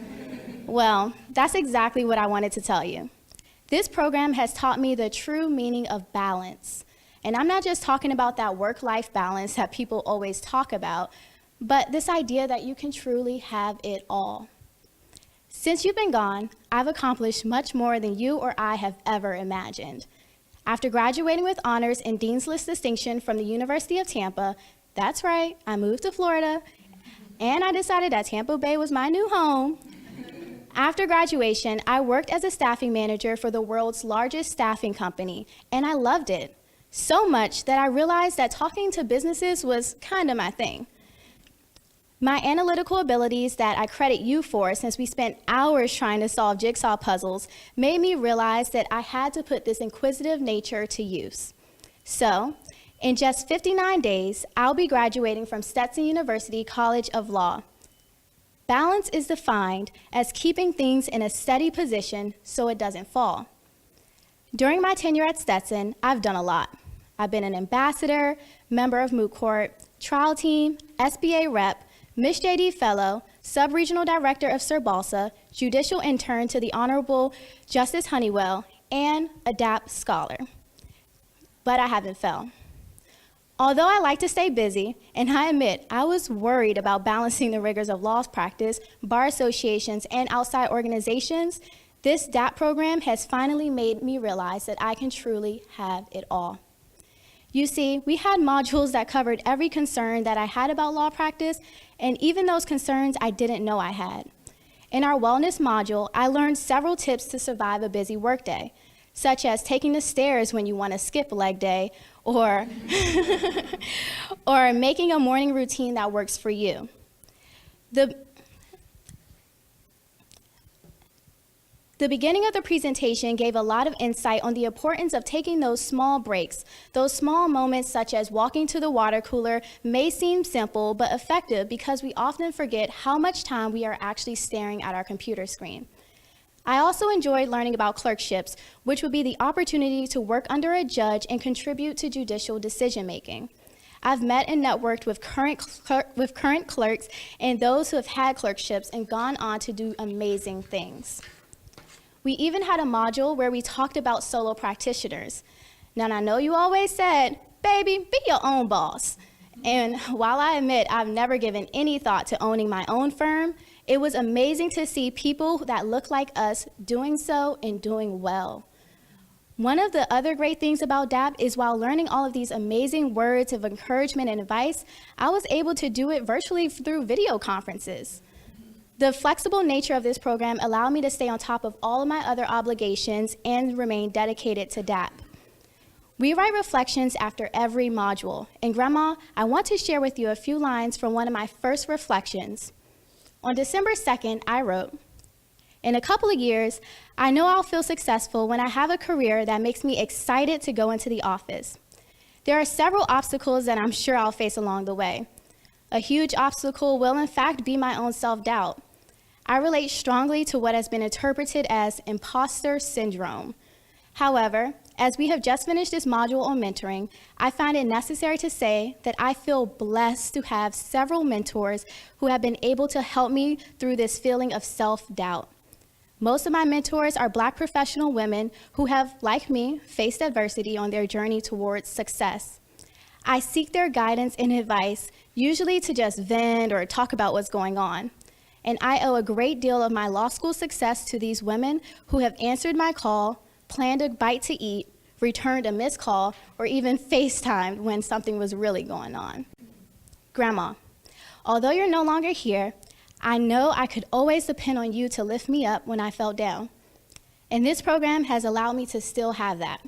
Well, that's exactly what I wanted to tell you. This program has taught me the true meaning of balance. And I'm not just talking about that work-life balance that people always talk about, but this idea that you can truly have it all. Since you've been gone, I've accomplished much more than you or I have ever imagined. After graduating with honors and Dean's List distinction from the University of Tampa, that's right, I moved to Florida, and I decided that Tampa Bay was my new home. After graduation, I worked as a staffing manager for the world's largest staffing company, and I loved it. So much that I realized that talking to businesses was kind of my thing. My analytical abilities that I credit you for, since we spent hours trying to solve jigsaw puzzles, made me realize that I had to put this inquisitive nature to use. So, in just 59 days, I'll be graduating from Stetson University College of Law. Balance is defined as keeping things in a steady position so it doesn't fall. During my tenure at Stetson, I've done a lot. I've been an ambassador, member of Moot Court, trial team, SBA rep, Miss JD Fellow, Sub-Regional Director of Sir Balsa, Judicial Intern to the Honorable Justice Honeywell, and a DAP Scholar. But I haven't fell. Although I like to stay busy, and I admit I was worried about balancing the rigors of law practice, bar associations, and outside organizations, this DAP program has finally made me realize that I can truly have it all. You see, we had modules that covered every concern that I had about law practice, and even those concerns I didn't know I had. In our wellness module, I learned several tips to survive a busy workday, such as taking the stairs when you want to skip leg day, or, or making a morning routine that works for you. The beginning of the presentation gave a lot of insight on the importance of taking those small breaks. Those small moments, such as walking to the water cooler, may seem simple but effective because we often forget how much time we are actually staring at our computer screen. I also enjoyed learning about clerkships, which would be the opportunity to work under a judge and contribute to judicial decision-making. I've met and networked with current clerks and those who have had clerkships and gone on to do amazing things. We even had a module where we talked about solo practitioners. Now, I know you always said, baby, be your own boss. And while I admit I've never given any thought to owning my own firm, it was amazing to see people that look like us doing so and doing well. One of the other great things about DAP is while learning all of these amazing words of encouragement and advice, I was able to do it virtually through video conferences. The flexible nature of this program allowed me to stay on top of all of my other obligations and remain dedicated to DAP. We write reflections after every module, and Grandma, I want to share with you a few lines from one of my first reflections. On December 2nd, I wrote, "In a couple of years, I know I'll feel successful when I have a career that makes me excited to go into the office. There are several obstacles that I'm sure I'll face along the way. A huge obstacle will in fact be my own self-doubt. I relate strongly to what has been interpreted as imposter syndrome. However, as we have just finished this module on mentoring, I find it necessary to say that I feel blessed to have several mentors who have been able to help me through this feeling of self-doubt. Most of my mentors are Black professional women who have, like me, faced adversity on their journey towards success. I seek their guidance and advice, usually to just vent or talk about what's going on. And I owe a great deal of my law school success to these women who have answered my call, planned a bite to eat, returned a missed call, or even FaceTimed when something was really going on. Grandma, although you're no longer here, I know I could always depend on you to lift me up when I felt down. And this program has allowed me to still have that.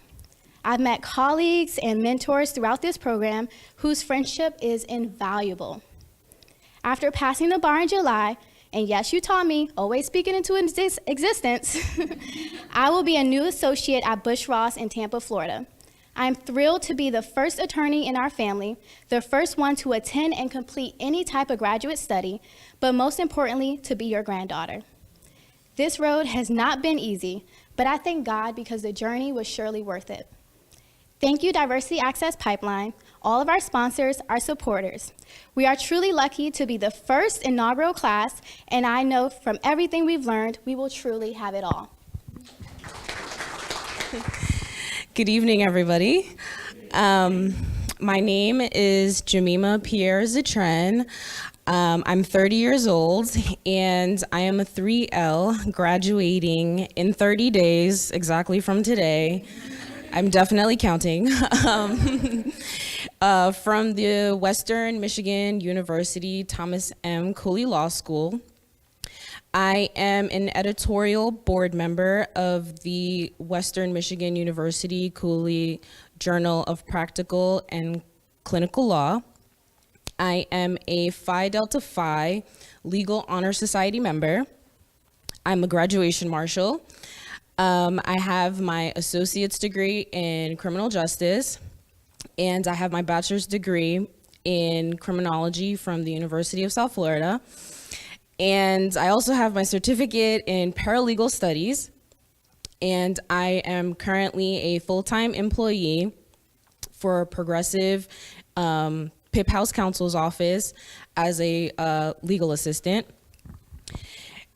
I've met colleagues and mentors throughout this program whose friendship is invaluable. After passing the bar in July, and yes, you taught me, always speaking into existence, I will be a new associate at Bush Ross in Tampa, Florida. I'm thrilled to be the first attorney in our family, the first one to attend and complete any type of graduate study, but most importantly, to be your granddaughter. This road has not been easy, but I thank God because the journey was surely worth it. Thank you, Diversity Access Pipeline, all of our sponsors, our supporters. We are truly lucky to be the first inaugural class, and I know from everything we've learned, we will truly have it all. Good evening, everybody. My name is Jemima Pierre Zetrenne. I'm 30 years old, and I am a 3L graduating in 30 days, exactly from today. I'm definitely counting. From the Western Michigan University Thomas M. Cooley Law School. I am an editorial board member of the Western Michigan University Cooley Journal of Practical and Clinical Law. I am a Phi Delta Phi Legal Honor Society member. I'm a graduation marshal. I have my associate's degree in criminal justice, and I have my bachelor's degree in criminology from the University of South Florida. And I also have my certificate in paralegal studies, and I am currently a full-time employee for Progressive PIP House Counsel's office as a legal assistant.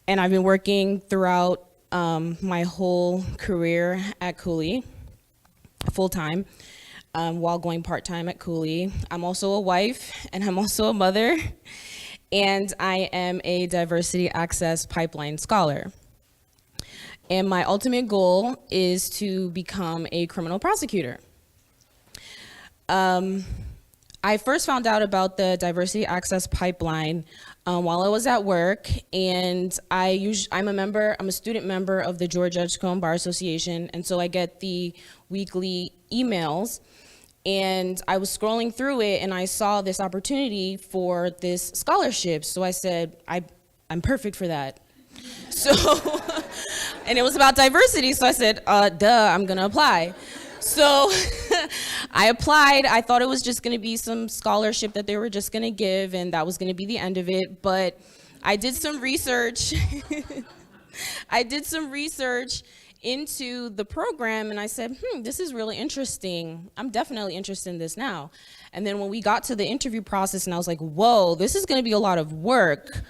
And I've been working throughout my whole career at Cooley, full-time. while going part-time at Cooley. I'm also a wife, and I'm also a mother, and I am a Diversity Access Pipeline Scholar. And my ultimate goal is to become a criminal prosecutor. I first found out about the Diversity Access Pipeline while I was at work, and I'm a student member of the Georgia Judge Cone Bar Association, and so I get the weekly emails, and I was scrolling through it, and I saw this opportunity for this scholarship, so I said, I'm perfect for that. So, and it was about diversity, so I said, duh, I'm gonna apply. So I applied. I thought it was just gonna be some scholarship that they were just gonna give, and that was gonna be the end of it, but I did some research. I did some research into the program, and I said, this is really interesting. I'm definitely interested in this now. And then when we got to the interview process, and I was like, whoa, this is gonna be a lot of work.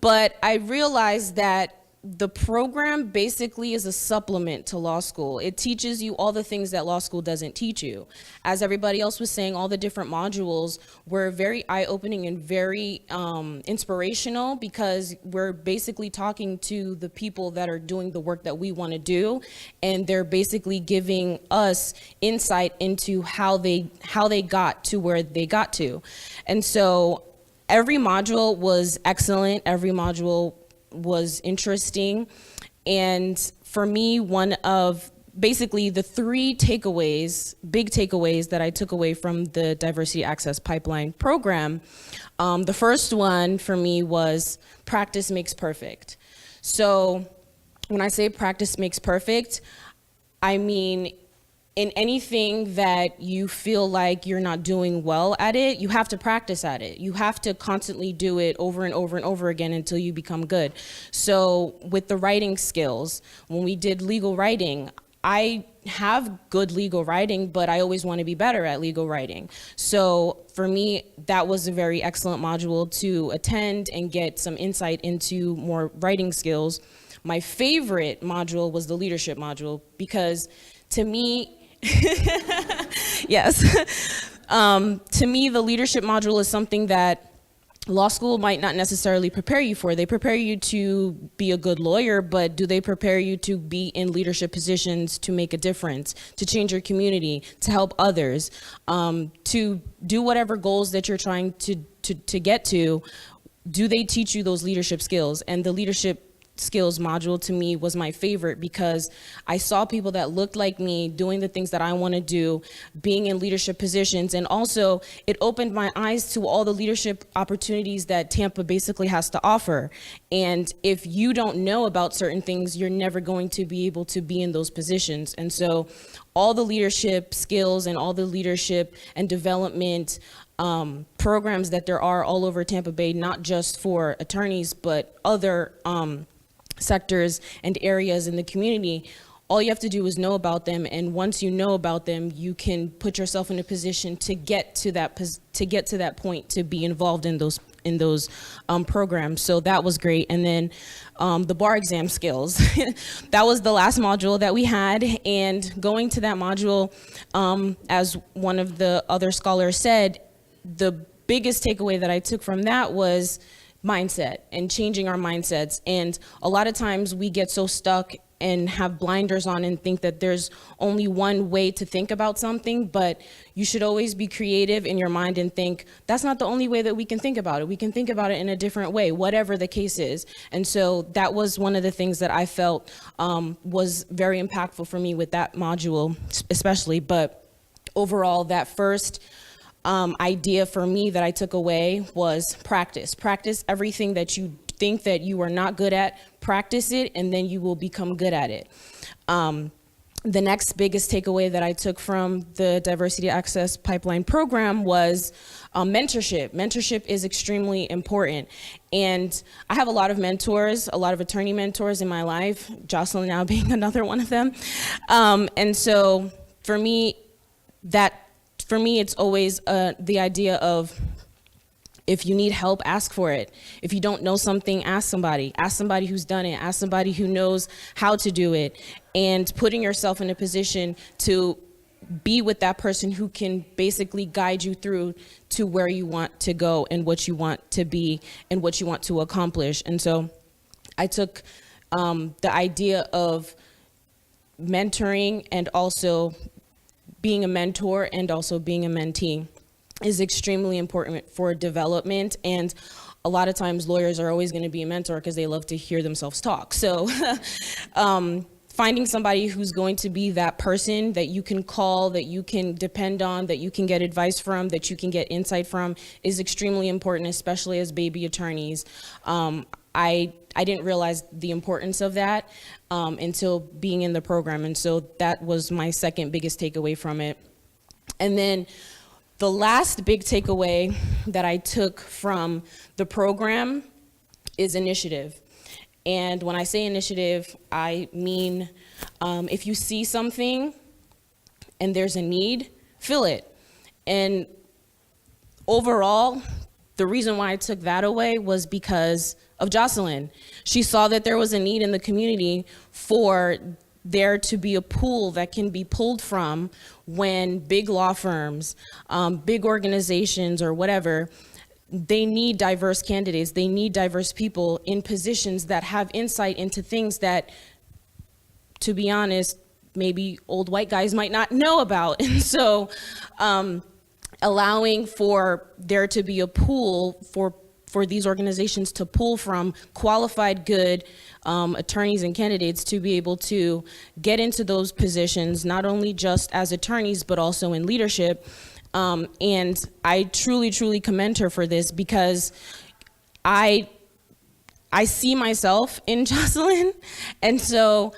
But I realized that the program basically is a supplement to law school. It teaches you all the things that law school doesn't teach you. As everybody else was saying, all the different modules were very eye-opening and very inspirational, because we're basically talking to the people that are doing the work that we want to do, and they're basically giving us insight into how they got to where they got to. And so every module was excellent. Every module was interesting. And for me, one of basically the three takeaways, big takeaways that I took away from the Diversity Access Pipeline program, the first one for me was practice makes perfect. So when I say practice makes perfect, I mean in anything that you feel like you're not doing well at it, you have to practice at it. You have to constantly do it over and over and over again until you become good. So with the writing skills, when we did legal writing, I have good legal writing, but I always want to be better at legal writing. So for me, that was a very excellent module to attend and get some insight into more writing skills. My favorite module was the leadership module, because to me, yes. To me, the leadership module is something that law school might not necessarily prepare you for. They prepare you to be a good lawyer, but do they prepare you to be in leadership positions, to make a difference, to change your community, to help others, to do whatever goals that you're trying to get to? Do they teach you those leadership skills? And the leadership skills module to me was my favorite, because I saw people that looked like me doing the things that I want to do, being in leadership positions, and also it opened my eyes to all the leadership opportunities that Tampa basically has to offer. And if you don't know about certain things, you're never going to be able to be in those positions. And so all the leadership skills and all the leadership and development programs that there are all over Tampa Bay, not just for attorneys, but other sectors and areas in the community, all you have to do is know about them, and once you know about them, you can put yourself in a position to get to that point to be involved in those programs. So that was great. And then the bar exam skills, that was the last module that we had, and going to that module, as one of the other scholars said, the biggest takeaway that I took from that was mindset and changing our mindsets. And a lot of times we get so stuck and have blinders on and think that there's only one way to think about something, but you should always be creative in your mind and think, that's not the only way that we can think about it. We can think about it in a different way, whatever the case is. And so that was one of the things that I felt was very impactful for me with that module especially. But overall, that first idea for me that I took away was practice. Practice everything that you think that you are not good at, practice it, and then you will become good at it. The next biggest takeaway that I took from the Diversity Access Pipeline program was mentorship. Mentorship is extremely important. And I have a lot of mentors, a lot of attorney mentors in my life, Jocelyn now being another one of them. And so for me, it's always the idea of, if you need help, ask for it. If you don't know something, ask somebody who's done it, ask somebody who knows how to do it, and putting yourself in a position to be with that person who can basically guide you through to where you want to go and what you want to be and what you want to accomplish. And so I took the idea of mentoring and also being a mentor and also being a mentee is extremely important for development. And a lot of times lawyers are always going to be a mentor because they love to hear themselves talk. So finding somebody who's going to be that person that you can call, that you can depend on, that you can get advice from, that you can get insight from is extremely important, especially as baby attorneys. I didn't realize the importance of that until being in the program. And so that was my second biggest takeaway from it. And then the last big takeaway that I took from the program is initiative. And when I say initiative, I mean if you see something and there's a need, fill it. And overall, the reason why I took that away was because of Jocelyn. She saw that there was a need in the community for there to be a pool that can be pulled from when big law firms, big organizations or whatever, they need diverse candidates. They need diverse people in positions that have insight into things that, to be honest, maybe old white guys might not know about. And so allowing for there to be a pool for these organizations to pull from qualified, good attorneys and candidates to be able to get into those positions, not only just as attorneys, but also in leadership. And I truly, truly commend her for this because I see myself in Jocelyn. And so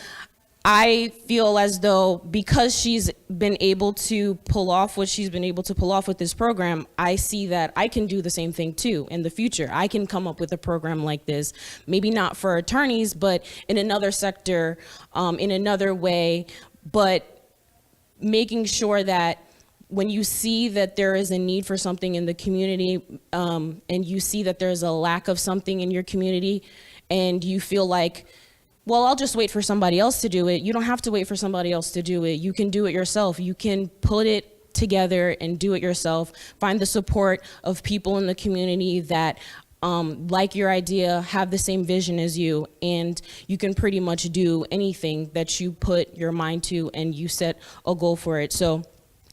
I feel as though because she's been able to pull off what she's been able to pull off with this program, I see that I can do the same thing too in the future. I can come up with a program like this, maybe not for attorneys, but in another sector, in another way, but making sure that when you see that there is a need for something in the community, and you see that there's a lack of something in your community, and you feel like, well, I'll just wait for somebody else to do it. You don't have to wait for somebody else to do it. You can do it yourself. You can put it together and do it yourself. Find the support of people in the community that like your idea, have the same vision as you, and you can pretty much do anything that you put your mind to and you set a goal for it. So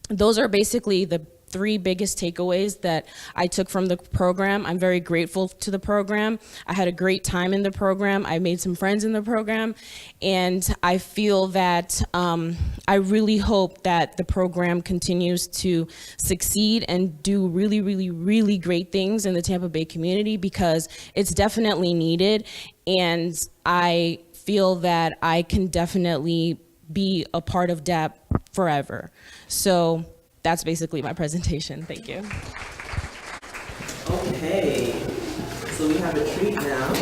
those are basically the three biggest takeaways that I took from the program. I'm very grateful to the program. I had a great time in the program. I made some friends in the program, and I feel that I really hope that the program continues to succeed and do really, really, really great things in the Tampa Bay community because it's definitely needed, and I feel that I can definitely be a part of DAP forever. So that's basically my presentation. Thank you. Okay, so we have a treat now.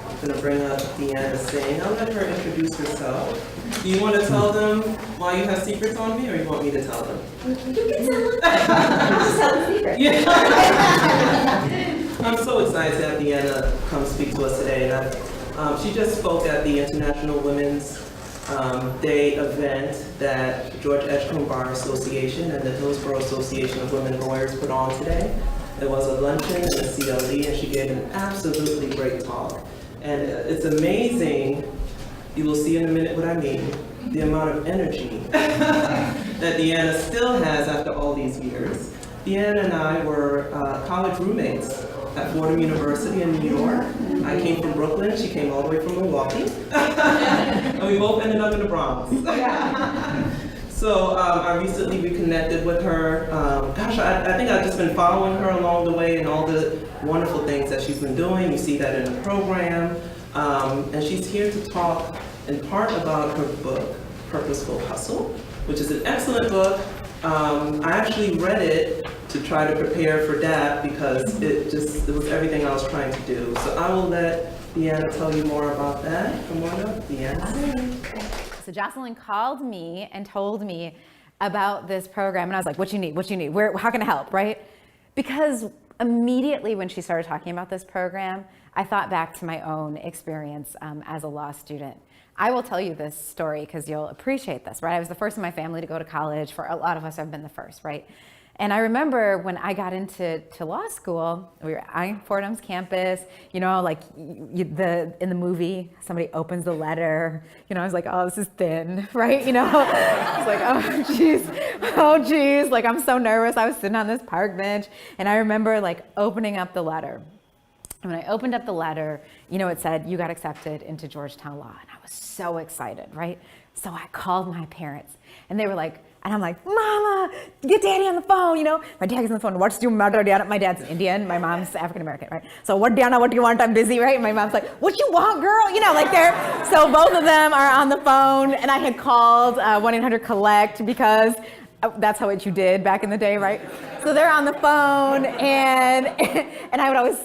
I'm gonna bring up Deanna Singh. I'll let her introduce herself. Do you want to tell them why you have secrets on me, or you want me to tell them? You can tell them. I'll just tell the secret. Yeah. I'm so excited to have Deanna come speak to us today. And she just spoke at the International Women's Day event that George Edgecombe Bar Association and the Hillsborough Association of Women Lawyers put on today. There was a luncheon and a CLE, and she gave an absolutely great talk. And it's amazing, you will see in a minute what I mean, the amount of energy that Deanna still has after all these years. Deanna and I were college roommates at Fordham University in New York. I came from Brooklyn, she came all the way from Milwaukee. And we both ended up in the Bronx. So I recently reconnected with her. I think I've just been following her along the way and all the wonderful things that she's been doing. You see that in the program. And she's here to talk in part about her book, Purposeful Hustle, which is an excellent book. I actually read it to try to prepare for DAP because it was everything I was trying to do. So I will let Deanna tell you more about that. Come on up, Deanna. So Jocelyn called me and told me about this program, and I was like, what you need, how can I help, right? Because immediately when she started talking about this program, I thought back to my own experience as a law student. I will tell you this story because you'll appreciate this, right? I was the first in my family to go to college. For a lot of us, I've been the first, right? And I remember when I got into law school, we were on Fordham's campus, you know, like in the movie, somebody opens the letter, you know, I was like, oh, this is thin, right? You know, I was like, oh geez, like I'm so nervous. I was sitting on this park bench and I remember like opening up the letter. And when I opened up the letter, you know, it said, you got accepted into Georgetown Law. And I was so excited, right? So I called my parents and they were like, and I'm like, Mama, get Daddy on the phone, you know? My dad gets on the phone, what's your matter, Deanna? My dad's Indian, my mom's African-American, right? So what, Deanna, what do you want? I'm busy, right? And my mom's like, what you want, girl? You know, like so both of them are on the phone and I had called 1-800-COLLECT because that's how you did back in the day, right? So they're on the phone and I would always,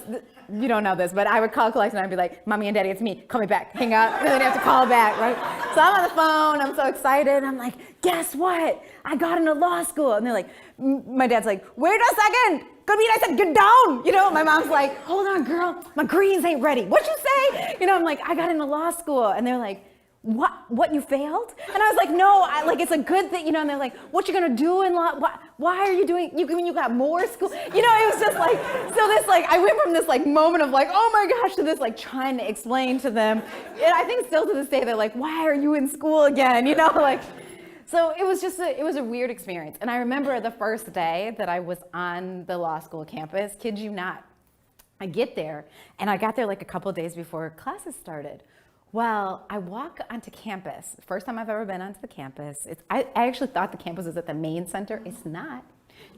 you don't know this, but I would call Collect and I'd be like, Mommy and Daddy, it's me, call me back, hang up, and then I have to call back, right? So I'm on the phone, I'm so excited, I'm like, guess what? I got into law school. And they're like, my dad's like, wait a second, could mean I said get down, you know? My mom's like, hold on, girl, my greens ain't ready. What'd you say? You know, I'm like, I got into law school. And they're like, what, you failed? And I was like, no, it's a good thing, you know, and they're like, what you gonna do in law? Why are you doing, you got more school? You know, it was just like, so this like, I went from this like moment of like, oh my gosh, to this like trying to explain to them. And I think still to this day, they're like, why are you in school again? You know, like, so it was just it was a weird experience. And I remember the first day that I was on the law school campus, kid you not, I get there and I got there like a couple of days before classes started. Well, I walk onto campus. First time I've ever been onto the campus. I actually thought the campus was at the main center. It's not.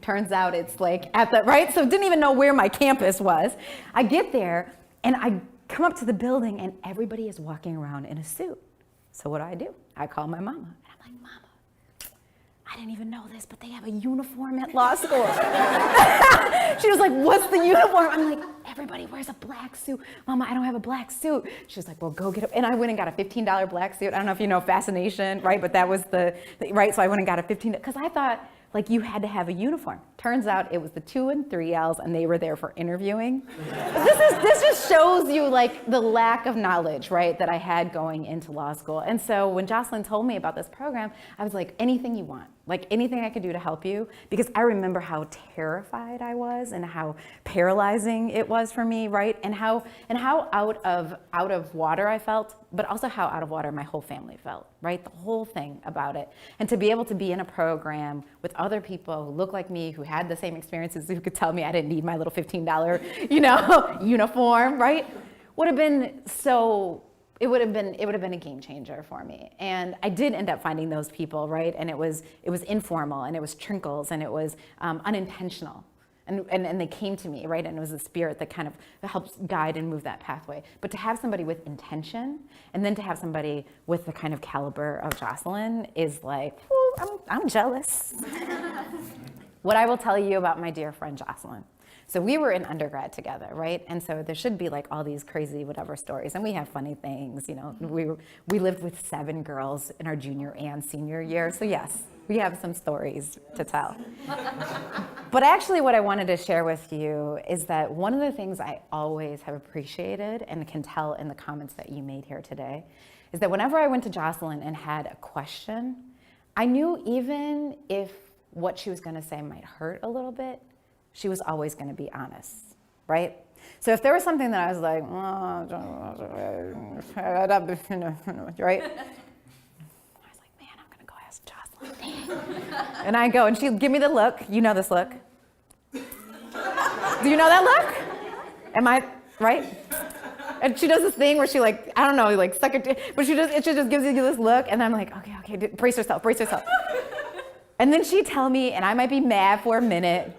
Turns out it's like at the, right? So didn't even know where my campus was. I get there and I come up to the building and everybody is walking around in a suit. So what do? I call my mama and I'm like, Mama, I didn't even know this, but they have a uniform at law school. She was like, what's the uniform? I'm like, everybody wears a black suit. Mama, I don't have a black suit. She was like, well, go get it. And I went and got a $15 black suit. I don't know if you know Fascination, right? But that was right? So I went and got a $15, because I thought like you had to have a uniform. Turns out it was the 2 and 3Ls and they were there for interviewing. This just shows you like the lack of knowledge, right, that I had going into law school. And so when Jocelyn told me about this program, I was like, anything you want. Like anything I could do to help you, because I remember how terrified I was and how paralyzing it was for me, right? And how out of water I felt, but also how out of water my whole family felt, right? The whole thing about it. And to be able to be in a program with other people who look like me, who had the same experiences, who could tell me I didn't need my little $15, you know, uniform, right? Would have been so. It would have been a game changer for me. And I did end up finding those people, right? And it was informal and it was trinkles and it was unintentional. And they came to me, right? And it was the spirit that kind of helps guide and move that pathway. But to have somebody with intention and then to have somebody with the kind of caliber of Jocelyn is like, whew, I'm jealous. What I will tell you about my dear friend Jocelyn. So we were in undergrad together, right? And so there should be like all these crazy whatever stories, and we have funny things, you know. We lived with 7 girls in our junior and senior year, so yes, we have some stories to tell. But actually what I wanted to share with you is that one of the things I always have appreciated and can tell in the comments that you made here today is that whenever I went to Jocelyn and had a question, I knew even if what she was gonna say might hurt a little bit, she was always going to be honest, right? So if there was something that I was like, right? I was like, man, I'm going to go ask Jocelyn. And I go, and she'd give me the look. You know this look. Do you know that look? Am I right? And she does this thing where she like, I don't know, like secretary, but she just gives you this look, and I'm like, okay, brace yourself. And then she'd tell me, and I might be mad for a minute,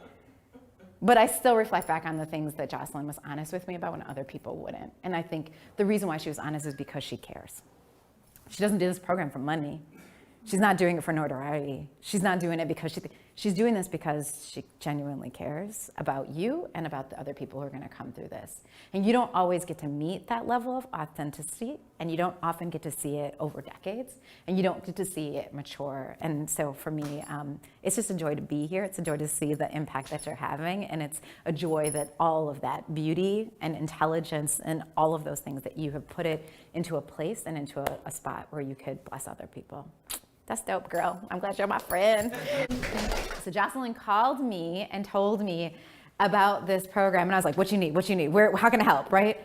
but I still reflect back on the things that Jocelyn was honest with me about when other people wouldn't. And I think the reason why she was honest is because she cares. She doesn't do this program for money. She's not doing it for notoriety. She's not doing it because She's doing this because she genuinely cares about you and about the other people who are going to come through this. And you don't always get to meet that level of authenticity, and you don't often get to see it over decades, and you don't get to see it mature. And so for me, it's just a joy to be here. It's a joy to see the impact that you're having, and it's a joy that all of that beauty and intelligence and all of those things that you have put it into a place and into a spot where you could bless other people. That's dope, girl. I'm glad you're my friend. So Jocelyn called me and told me about this program, and I was like, what you need, how can I help, right?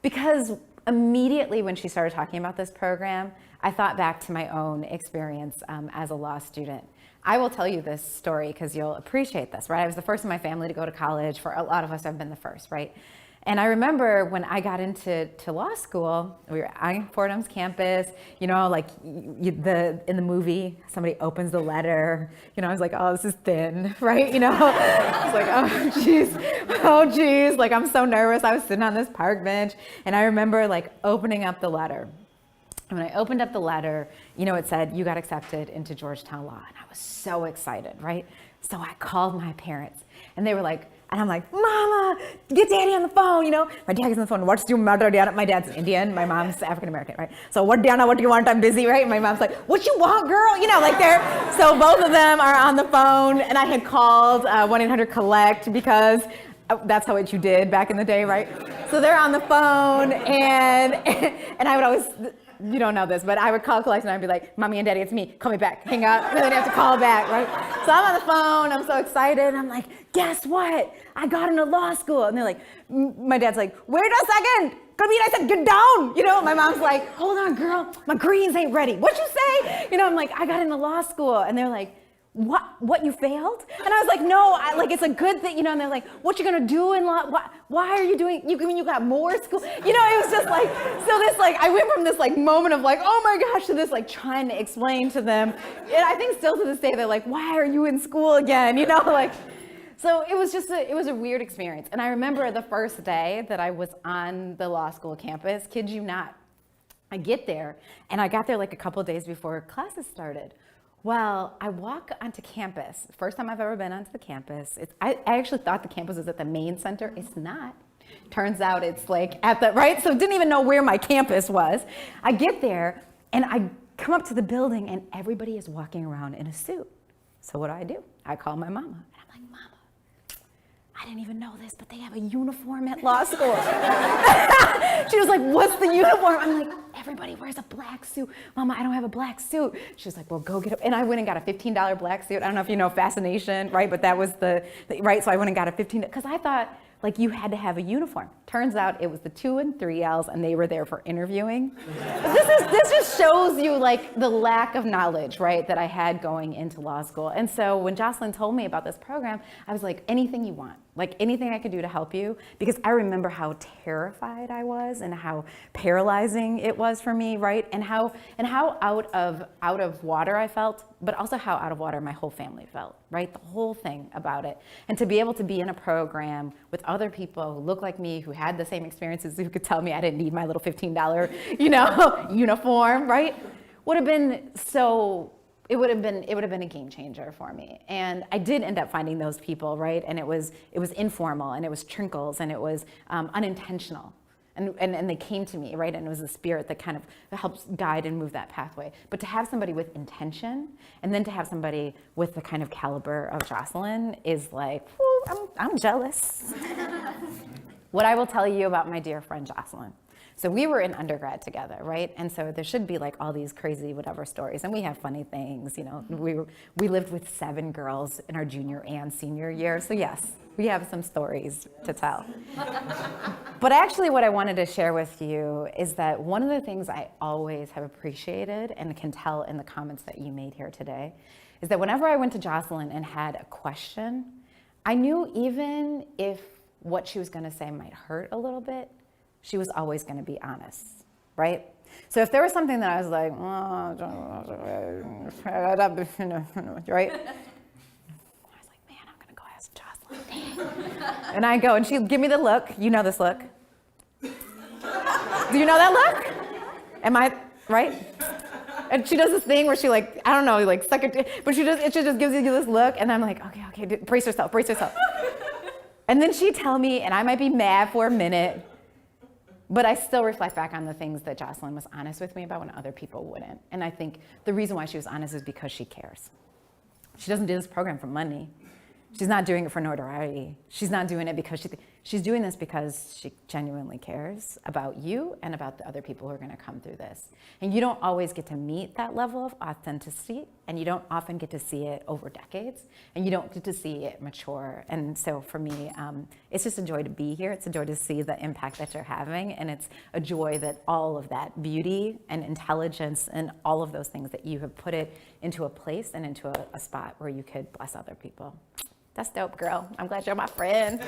Because immediately when she started talking about this program, I thought back to my own experience as a law student. I will tell you this story because you'll appreciate this, right? I was the first in my family to go to college. For a lot of us, I've been the first, right? And I remember when I got into law school, we were on Fordham's campus, you know, like in the movie, somebody opens the letter, you know, I was like, oh, this is thin, right? You know, I was like, oh geez, like I'm so nervous. I was sitting on this park bench, and I remember like opening up the letter. And when I opened up the letter, you know, it said, you got accepted into Georgetown Law. And I was so excited, right? So I called my parents, and they were like, and I'm like, Mama, get Daddy on the phone, you know? My dad gets on the phone, what's your mother, Deanna? My dad's Indian, my mom's African-American, right? So Deanna, what do you want? I'm busy, right? And my mom's like, what you want, girl? You know, like so both of them are on the phone, and I had called 1-800-COLLECT because that's how you did back in the day, right? So they're on the phone, and I would always, you don't know this, but I would call Collect and I'd be like, Mommy and Daddy, it's me, call me back, hang up, and then I have to call back, right? So I'm on the phone, I'm so excited, and I'm like, guess what? I got into law school. And they're like, my dad's like, wait a second, I said, get down, you know? My mom's like, hold on, girl, my greens ain't ready. What'd you say? You know, I'm like, I got into law school, and they're like, what, you failed? And I was like, no, it's a good thing, you know, and they're like, what you gonna do in law? Why are you doing, you got more school? You know, it was just like, so this like, I went from this like moment of like, oh my gosh, to this like trying to explain to them. And I think still to this day, they're like, why are you in school again? You know, like, so it was just it was a weird experience. And I remember the first day that I was on the law school campus, kid you not, I get there, and I got there like a couple of days before classes started. Well, I walk onto campus, first time I've ever been onto the campus. I actually thought the campus was at the main center. It's not. Turns out it's like at the, right? So didn't even know where my campus was. I get there, and I come up to the building, and everybody is walking around in a suit. So what do? I call my mama, and I'm like, Mama, I didn't even know this, but they have a uniform at law school. She was like, what's the uniform? I'm like, everybody wears a black suit. Mama, I don't have a black suit. She was like, well, go get it. And I went and got a $15 black suit. I don't know if you know Fascination, right? But that was right? So I went and got a $15, because I thought, like, you had to have a uniform. Turns out it was the 2 and 3Ls, and they were there for interviewing. This just shows you like the lack of knowledge, right, that I had going into law school. And so when Jocelyn told me about this program, I was like, anything you want, like anything I could do to help you, because I remember how terrified I was and how paralyzing it was for me, right, and how out of water I felt, but also how out of water my whole family felt, right, the whole thing about it. And to be able to be in a program with other people who look like me, who had the same experiences, who could tell me I didn't need my little $15, you know, uniform, right? Would have been so, it would have been a game changer for me. And I did end up finding those people, right? And it was informal, and it was trinkles, and it was unintentional. And they came to me, right? And it was the spirit that kind of helps guide and move that pathway. But to have somebody with intention, and then to have somebody with the kind of caliber of Jocelyn is like, whew, I'm jealous. What I will tell you about my dear friend Jocelyn. So we were in undergrad together, right? And so there should be like all these crazy whatever stories, and we have funny things, you know. We lived with 7 girls in our junior and senior year, so yes, we have some stories to tell. But actually what I wanted to share with you is that one of the things I always have appreciated, and can tell in the comments that you made here today, is that whenever I went to Jocelyn and had a question, I knew even if what she was gonna say might hurt a little bit, she was always going to be honest, right? So if there was something that I was like, right? I was like, man, I'm going to go ask Jocelyn. And I go, and she'd give me the look. You know this look. Do you know that look? Am I right? And she does this thing where she like, I don't know, like but she just gives you this look, and I'm like, okay, brace yourself. And then she'd tell me, and I might be mad for a minute, but I still reflect back on the things that Jocelyn was honest with me about when other people wouldn't. And I think the reason why she was honest is because she cares. She doesn't do this program for money. She's not doing it for notoriety. She's not doing it because she's doing this because she genuinely cares about you and about the other people who are going to come through this. And you don't always get to meet that level of authenticity, and you don't often get to see it over decades, and you don't get to see it mature. And so for me, it's just a joy to be here. It's a joy to see the impact that you're having, and it's a joy that all of that beauty and intelligence and all of those things that you have put it into a place and into a spot where you could bless other people. That's dope, girl. I'm glad you're my friend.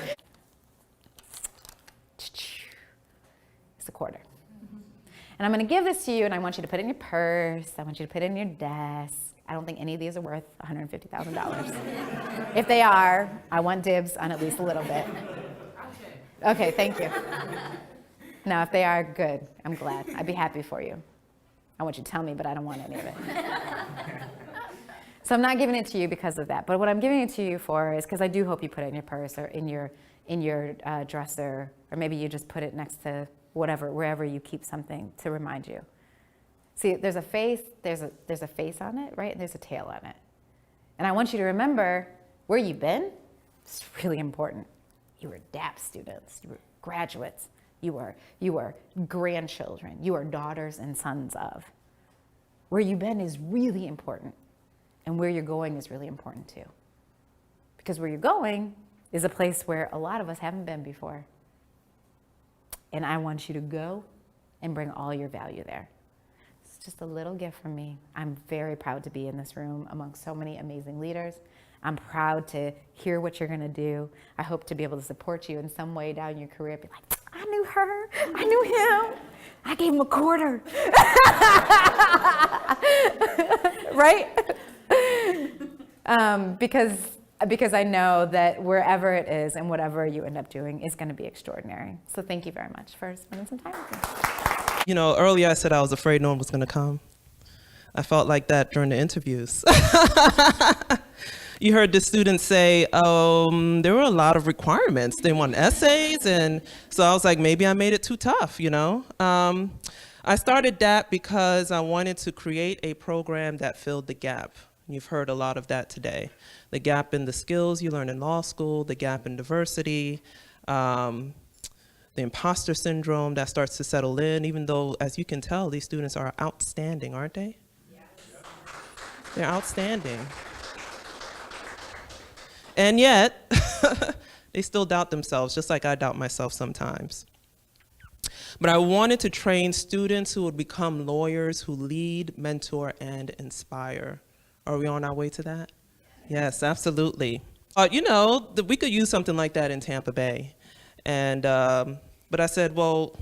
It's a quarter. And I'm gonna give this to you, and I want you to put it in your purse. I want you to put it in your desk. I don't think any of these are worth $150,000. If they are, I want dibs on at least a little bit. Okay, thank you. Now, if they are, good. I'm glad. I'd be happy for you. I want you to tell me, but I don't want any of it. So I'm not giving it to you because of that. But what I'm giving it to you for is because I do hope you put it in your purse or in your dresser, or maybe you just put it next to wherever you keep something to remind you. See, there's a face on it, right? And there's a tail on it. And I want you to remember where you've been. It's really important. You were DAP students. You were graduates. You were grandchildren. You are daughters and sons of. Where you've been is really important. And where you're going is really important too. Because where you're going is a place where a lot of us haven't been before. And I want you to go and bring all your value there. It's just a little gift from me. I'm very proud to be in this room amongst so many amazing leaders. I'm proud to hear what you're gonna do. I hope to be able to support you in some way down your career. Be like, I knew her, I knew him. I gave him a quarter. Right? Because I know that wherever it is and whatever you end up doing is going to be extraordinary. So thank you very much for spending some time with me. You know, earlier I said I was afraid no one was going to come. I felt like that during the interviews. You heard the students say, there were a lot of requirements. They want essays, and so I was like, maybe I made it too tough, you know? I started DAP because I wanted to create a program that filled the gap. You've heard a lot of that today. The gap in the skills you learn in law school, the gap in diversity, the imposter syndrome that starts to settle in, even though, as you can tell, these students are outstanding, aren't they? Yes. They're outstanding. And yet, they still doubt themselves, just like I doubt myself sometimes. But I wanted to train students who would become lawyers who lead, mentor, and inspire. Are we on our way to that? Yes, absolutely. You know, we could use something like that in Tampa Bay. And, but I said, well,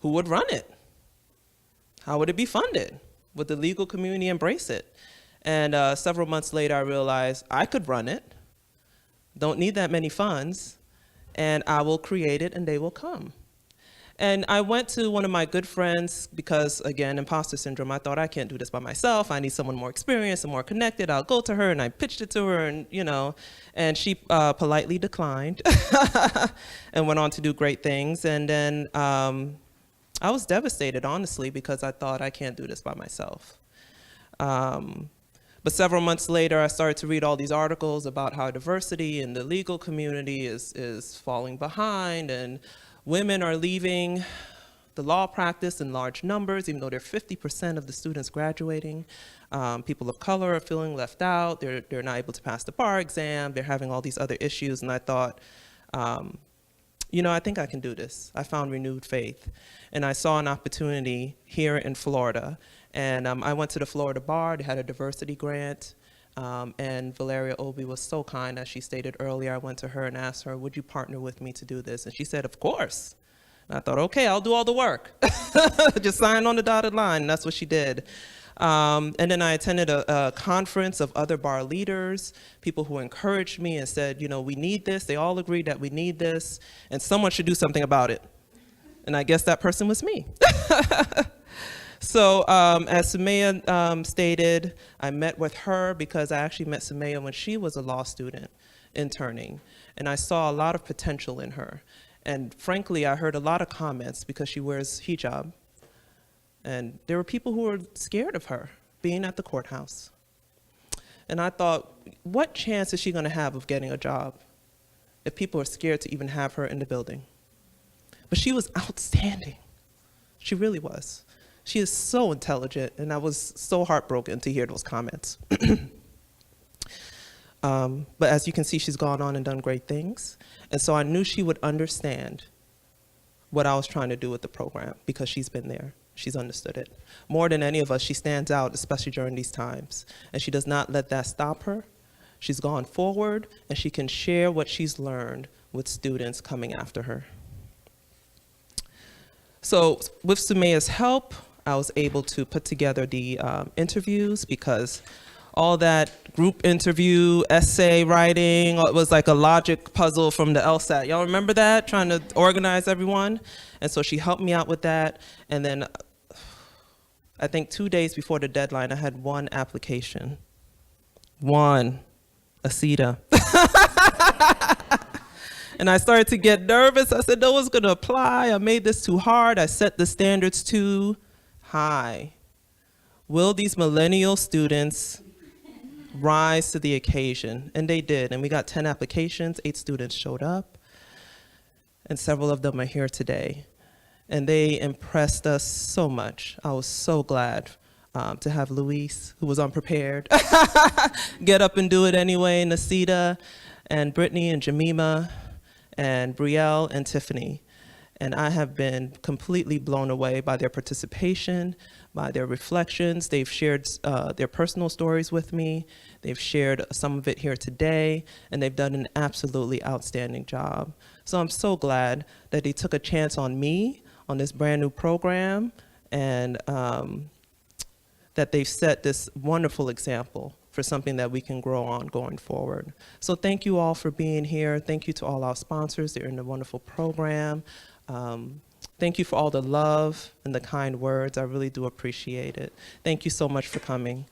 who would run it? How would it be funded? Would the legal community embrace it? And several months later, I realized I could run it, don't need that many funds, and I will create it and they will come. And I went to one of my good friends because, again, imposter syndrome. I thought I can't do this by myself. I need someone more experienced and more connected. I'll go to her, and I pitched it to her, and you know, and she politely declined and went on to do great things. And then I was devastated, honestly, because I thought I can't do this by myself. But several months later, I started to read all these articles about how diversity in the legal community is falling behind, and women are leaving the law practice in large numbers, even though they're 50% of the students graduating. People of color are feeling left out. They're not able to pass the bar exam. They're having all these other issues. And I thought, you know, I think I can do this. I found renewed faith. And I saw an opportunity here in Florida. And I went to the Florida bar. They had a diversity grant. And Valeria Obi was so kind, as she stated earlier. I went to her and asked her, would you partner with me to do this? And she said, of course. And I thought, okay, I'll do all the work. Just sign on the dotted line. And that's what she did. And then I attended a conference of other bar leaders, people who encouraged me and said, you know, we need this. They all agreed that we need this, and someone should do something about it. And I guess that person was me. So as Sumaya stated, I met with her because I actually met Sumaya when she was a law student interning, and I saw a lot of potential in her. And frankly, I heard a lot of comments because she wears hijab. And there were people who were scared of her being at the courthouse. And I thought, what chance is she going to have of getting a job if people are scared to even have her in the building? But she was outstanding. She really was. She is so intelligent, and I was so heartbroken to hear those comments. But as you can see, she's gone on and done great things. And so I knew she would understand what I was trying to do with the program because she's been there. She's understood it. More than any of us, she stands out, especially during these times. And she does not let that stop her. She's gone forward, and she can share what she's learned with students coming after her. So with Sumaya's help, I was able to put together the interviews because all that group interview, essay writing, it was like a logic puzzle from the LSAT. Y'all remember that? Trying to organize everyone? And so she helped me out with that. And then I think 2 days before the deadline, I had one application. One, Assita. And I started to get nervous. I said, no one's gonna apply. I made this too hard. I set the standards too high. Will these millennial students rise to the occasion? And they did. And we got 10 applications, 8 students showed up, and several of them are here today. And they impressed us so much. I was so glad to have Luis, who was unprepared, get up and do it anyway, and Assita, and Brittney, and Jemima, and Brielle, and Tiffany. And I have been completely blown away by their participation, by their reflections. They've shared their personal stories with me. They've shared some of it here today, and they've done an absolutely outstanding job. So I'm so glad that they took a chance on me, on this brand new program, and that they've set this wonderful example for something that we can grow on going forward. So thank you all for being here. Thank you to all our sponsors. They're in a wonderful program. Thank you for all the love and the kind words. I really do appreciate it. Thank you so much for coming.